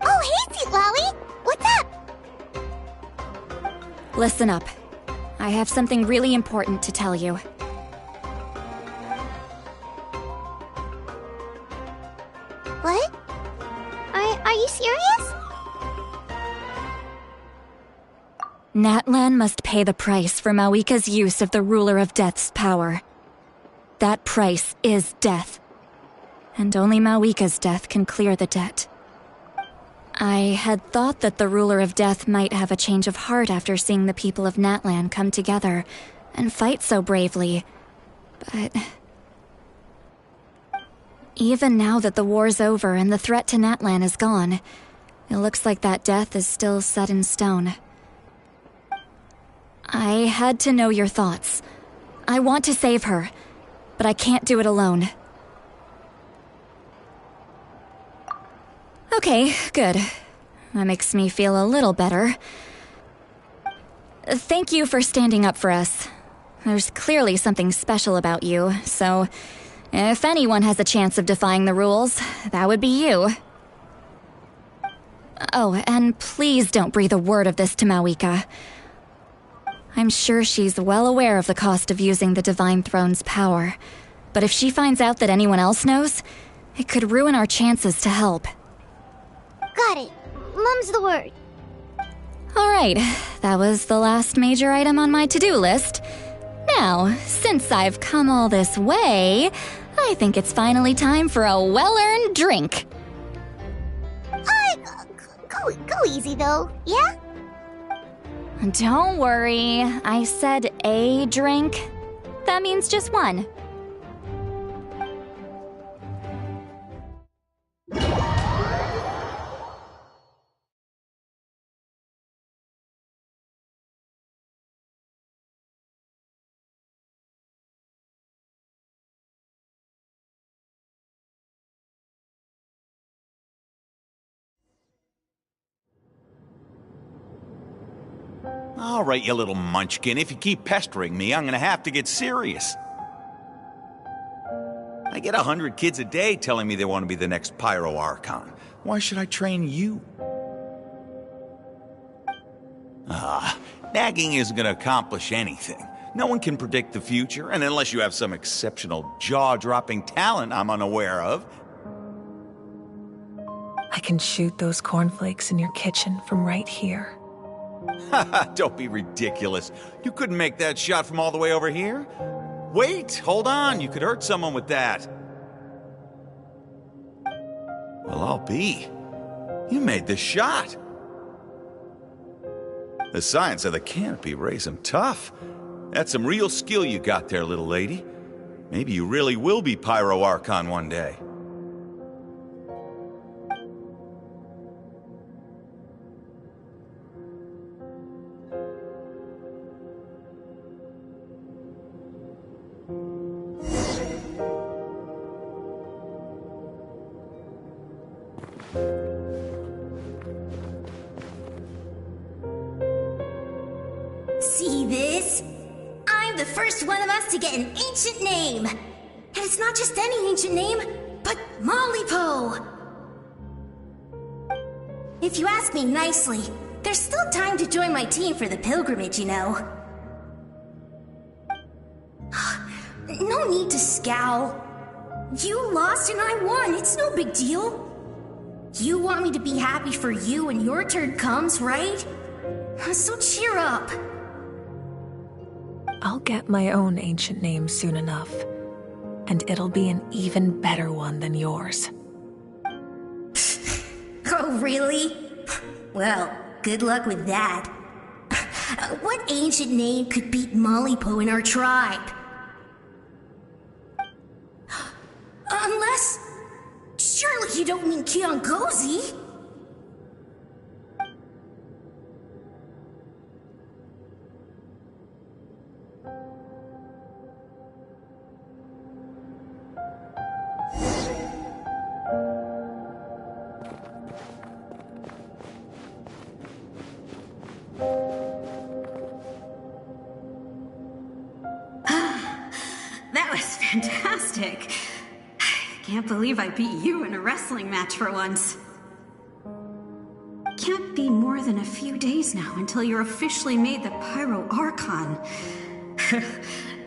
Oh, hey, Sweet Lolly! What's up? Listen up. I have something really important to tell you. What? Are you serious? Natlan must pay the price for Mawika's use of the Ruler of Death's power. That price is death. And only Mawika's death can clear the debt. I had thought that the Ruler of Death might have a change of heart after seeing the people of Natlan come together and fight so bravely, but... Even now that the war's over and the threat to Natlan is gone, it looks like that death is still set in stone. I had to know your thoughts. I want to save her, but I can't do it alone. Okay, good. That makes me feel a little better. Thank you for standing up for us. There's clearly something special about you, so if anyone has a chance of defying the rules, that would be you. Oh, and please don't breathe a word of this to Mawika. I'm sure she's well aware of the cost of using the Divine Throne's power, but if she finds out that anyone else knows, it could ruin our chances to help. Got it. Mum's the word. Alright, that was the last major item on my to-do list. Now, since I've come all this way, I think it's finally time for a well-earned drink. Go easy though, yeah? Don't worry, I said a drink. That means just one. All right, you little munchkin. If you keep pestering me, I'm gonna have to get serious. I get 100 kids a day telling me they want to be the next Pyro Archon. Why should I train you? Nagging isn't gonna accomplish anything. No one can predict the future, and unless you have some exceptional jaw-dropping talent I'm unaware of. I can shoot those cornflakes in your kitchen from right here. Don't be ridiculous. You couldn't make that shot from all the way over here? Wait, hold on. You could hurt someone with that. Well, I'll be. You made the shot. The science of the canopy raised him tough. That's some real skill you got there, little lady. Maybe you really will be Pyro Archon one day. See this? I'm the first one of us to get an ancient name. And it's not just any ancient name, but Mollypo. If you ask me nicely, there's still time to join my team for the pilgrimage, you know. No need to scowl. You lost and I won, it's no big deal. You want me to be happy for you when your turn comes, right? So cheer up. I'll get my own ancient name soon enough, and it'll be an even better one than yours. Oh, really? Well, good luck with that. What ancient name could beat Mollypo in our tribe? Unless... surely you don't mean Kiangozi? That was fantastic. Can't believe I beat you in a wrestling match for once. Can't be more than a few days now until you're officially made the Pyro Archon.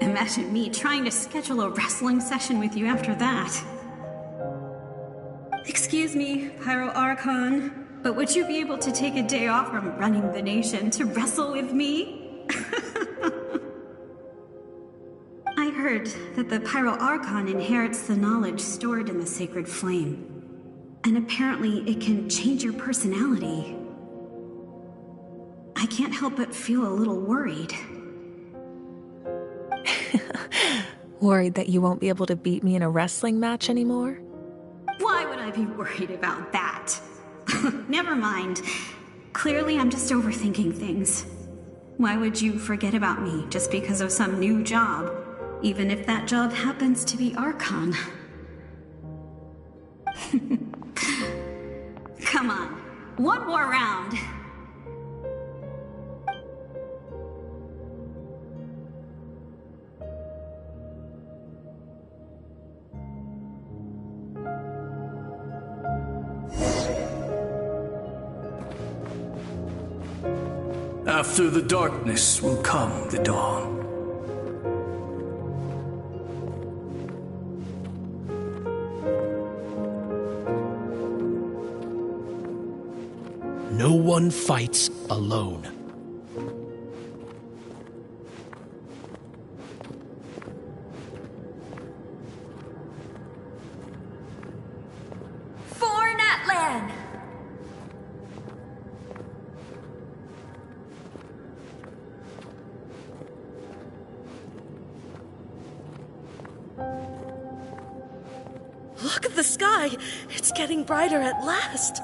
Imagine me trying to schedule a wrestling session with you after that. Excuse me, Pyro Archon, but would you be able to take a day off from running the nation to wrestle with me? I heard that the Pyro Archon inherits the knowledge stored in the sacred flame. And apparently it can change your personality. I can't help but feel a little worried. Worried that you won't be able to beat me in a wrestling match anymore? Why would I be worried about that? Never mind. Clearly I'm just overthinking things. Why would you forget about me just because of some new job? Even if that job happens to be Archon. Come on, one more round. After the darkness will come the dawn. No one fights alone. For Natlan! Look at the sky! It's getting brighter at last!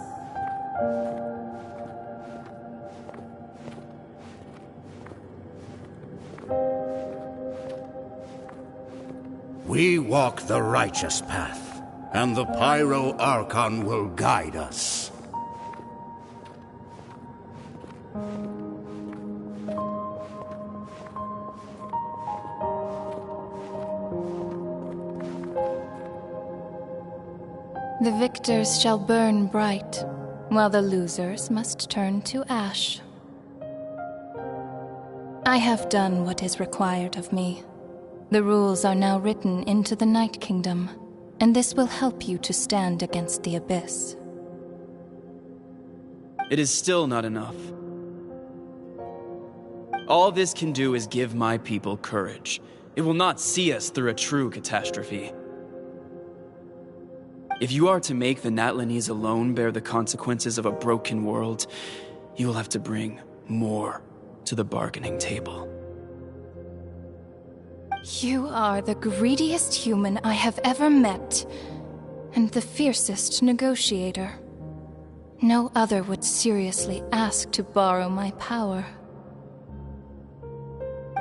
We walk the righteous path, and the Pyro Archon will guide us. The victors shall burn bright, while the losers must turn to ash. I have done what is required of me. The rules are now written into the Night Kingdom, and this will help you to stand against the Abyss. It is still not enough. All this can do is give my people courage. It will not see us through a true catastrophe. If you are to make the Natlanese alone bear the consequences of a broken world, you will have to bring more to the bargaining table. You are the greediest human I have ever met, and the fiercest negotiator. No other would seriously ask to borrow my power.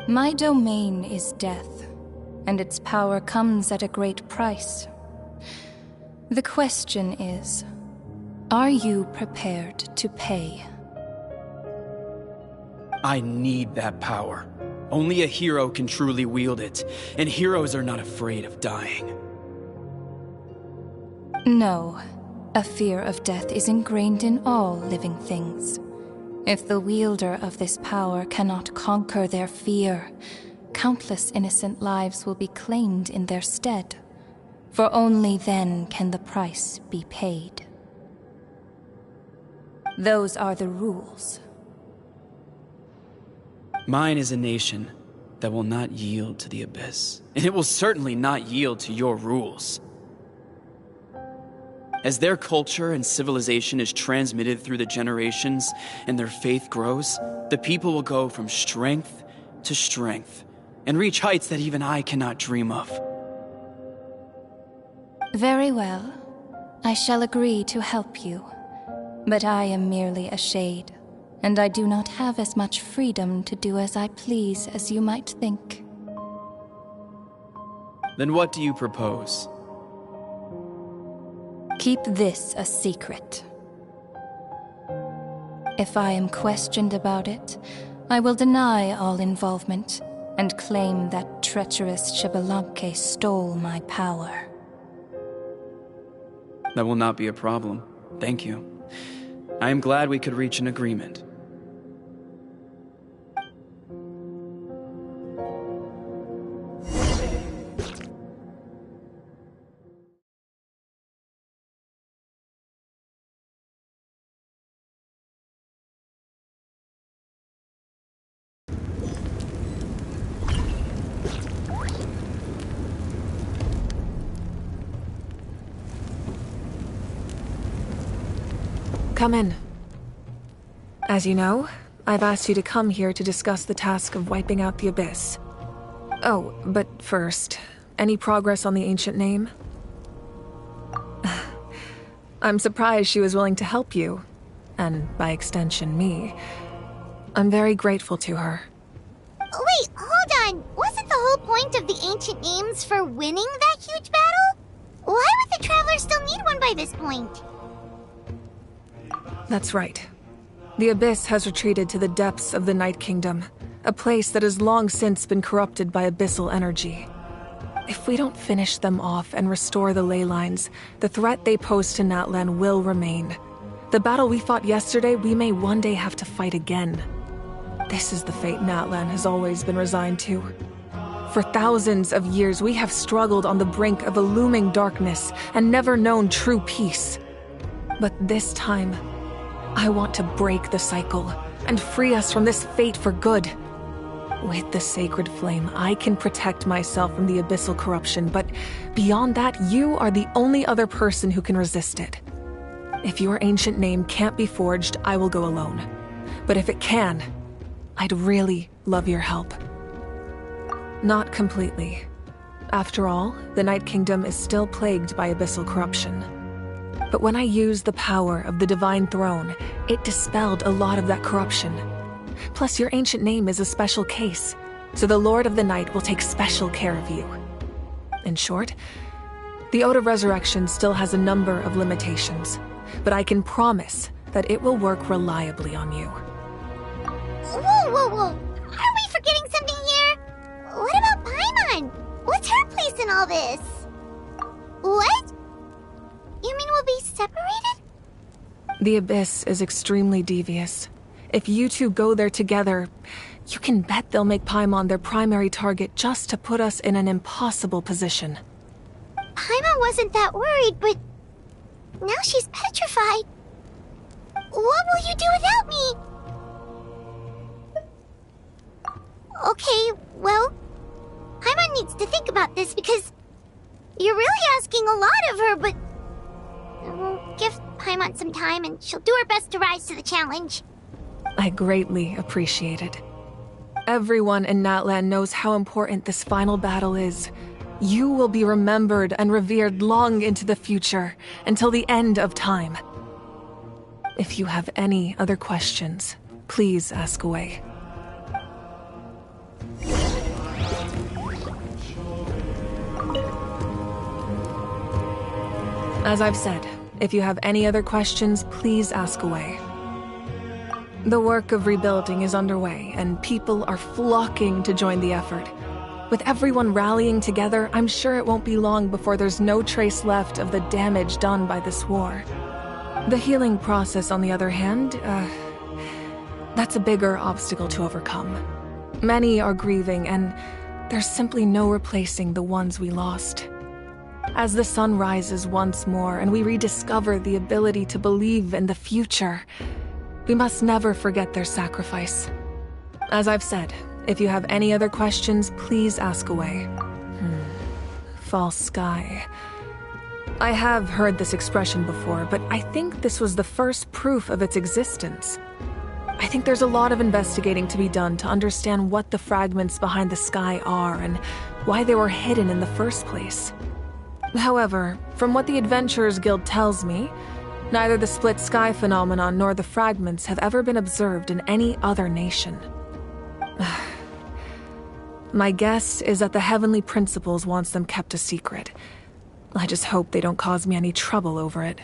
My domain is death, and its power comes at a great price. The question is, are you prepared to pay? I need that power. Only a hero can truly wield it, and heroes are not afraid of dying. No, a fear of death is ingrained in all living things. If the wielder of this power cannot conquer their fear, countless innocent lives will be claimed in their stead. For only then can the price be paid. Those are the rules. Mine is a nation that will not yield to the Abyss, and it will certainly not yield to your rules. As their culture and civilization is transmitted through the generations and their faith grows, the people will go from strength to strength and reach heights that even I cannot dream of. Very well. I shall agree to help you. But I am merely a shade, and I do not have as much freedom to do as I please as you might think. Then what do you propose? Keep this a secret. If I am questioned about it, I will deny all involvement and claim that treacherous Xbalanque stole my power. That will not be a problem. Thank you. I am glad we could reach an agreement. Come in. As you know, I've asked you to come here to discuss the task of wiping out the Abyss. Oh, but first, any progress on the ancient name? I'm surprised she was willing to help you, and by extension, me. I'm very grateful to her. Wait, hold on. Wasn't the whole point of the ancient names for winning that huge battle? Why would the Travelers still need one by this point? That's right. The Abyss has retreated to the depths of the Night Kingdom, a place that has long since been corrupted by abyssal energy. If we don't finish them off and restore the ley lines, the threat they pose to Natlan will remain. The battle we fought yesterday, we may one day have to fight again. This is the fate Natlan has always been resigned to. For thousands of years, we have struggled on the brink of a looming darkness and never known true peace. But this time, I want to break the cycle and free us from this fate for good. With the sacred flame, I can protect myself from the abyssal corruption, but beyond that, you are the only other person who can resist it. If your ancient name can't be forged, I will go alone. But if it can, I'd really love your help. Not completely. After all, the Night Kingdom is still plagued by abyssal corruption. But when I used the power of the Divine Throne, it dispelled a lot of that corruption. Plus, your ancient name is a special case, so the Lord of the Night will take special care of you. In short, the Ode of Resurrection still has a number of limitations, but I can promise that it will work reliably on you. Whoa. Are we forgetting something here? What about Paimon? What's her place in all this? What? You mean The Abyss is extremely devious. If you two go there together, you can bet they'll make Paimon their primary target just to put us in an impossible position. Paimon wasn't that worried, but now she's petrified. What will you do without me? Okay, well, Paimon needs to think about this because you're really asking a lot of her, but we'll give Paimon some time and she'll do her best to rise to the challenge. I greatly appreciate it. Everyone in Natlan knows how important this final battle is. You will be remembered and revered long into the future, until the end of time. If you have any other questions, please ask away. As I've said, if you have any other questions, please ask away. The work of rebuilding is underway, and people are flocking to join the effort. With everyone rallying together, I'm sure it won't be long before there's no trace left of the damage done by this war. The healing process, on the other hand, that's a bigger obstacle to overcome. Many are grieving, and there's simply no replacing the ones we lost. As the sun rises once more and we rediscover the ability to believe in the future, we must never forget their sacrifice. As I've said, if you have any other questions, please ask away. False sky. I have heard this expression before, but I think this was the first proof of its existence. I think there's a lot of investigating to be done to understand what the fragments behind the sky are and why they were hidden in the first place. However, from what the Adventurers Guild tells me, neither the split sky phenomenon nor the fragments have ever been observed in any other nation. My guess is that the Heavenly Principles wants them kept a secret. I just hope they don't cause me any trouble over it.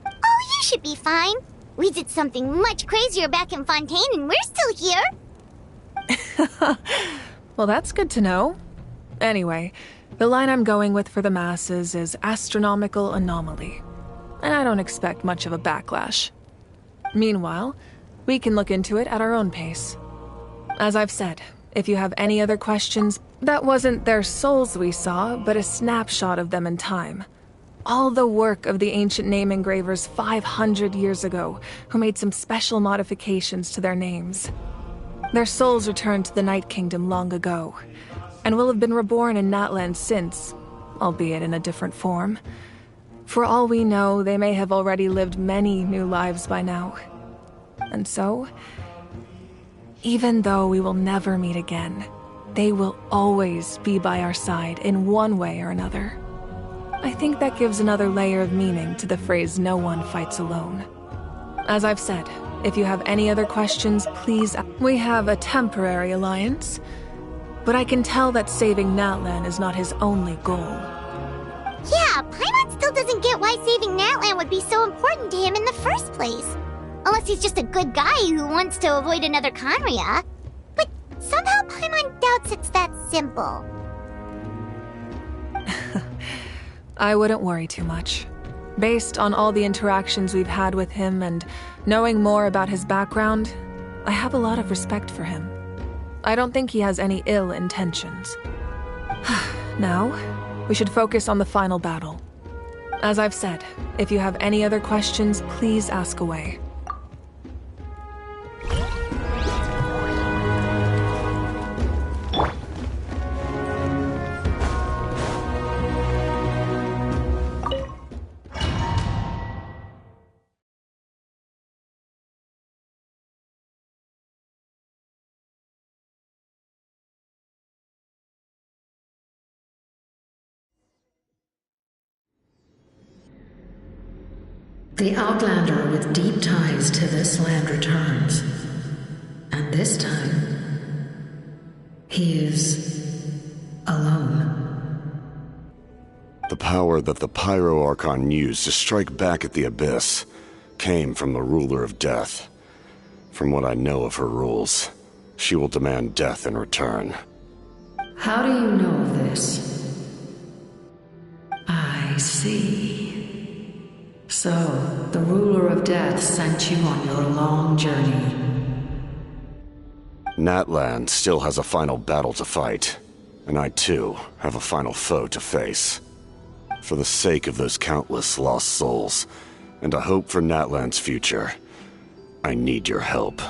Oh, you should be fine. We did something much crazier back in Fontaine and we're still here. Well, that's good to know. Anyway, the line I'm going with for the masses is astronomical anomaly. And I don't expect much of a backlash. Meanwhile, we can look into it at our own pace. As I've said, if you have any other questions, that wasn't their souls we saw, but a snapshot of them in time. All the work of the ancient name engravers 500 years ago, who made some special modifications to their names. Their souls returned to the Night Kingdom long ago, and will have been reborn in Natlan since, albeit in a different form. For all we know, they may have already lived many new lives by now. And so, even though we will never meet again, they will always be by our side in one way or another. I think that gives another layer of meaning to the phrase "no one fights alone." As I've said, if you have any other questions, please. We have a temporary alliance, but I can tell that saving Natlan is not his only goal. Yeah, Paimon still doesn't get why saving Natlan would be so important to him in the first place. Unless he's just a good guy who wants to avoid another Khaenri'ah. But somehow Paimon doubts it's that simple. I wouldn't worry too much. Based on all the interactions we've had with him and knowing more about his background, I have a lot of respect for him. I don't think he has any ill intentions. Now, we should focus on the final battle. As I've said, if you have any other questions, please ask away. The Outlander with deep ties to this land returns. And this time, he is alone. The power that the Pyro Archon used to strike back at the Abyss came from the Ruler of Death. From what I know of her rules, she will demand death in return. How do you know of this? I see. So, the ruler of Death sent you on your long journey. Natland still has a final battle to fight, and I too have a final foe to face. For the sake of those countless lost souls, and a hope for Natland's future, I need your help.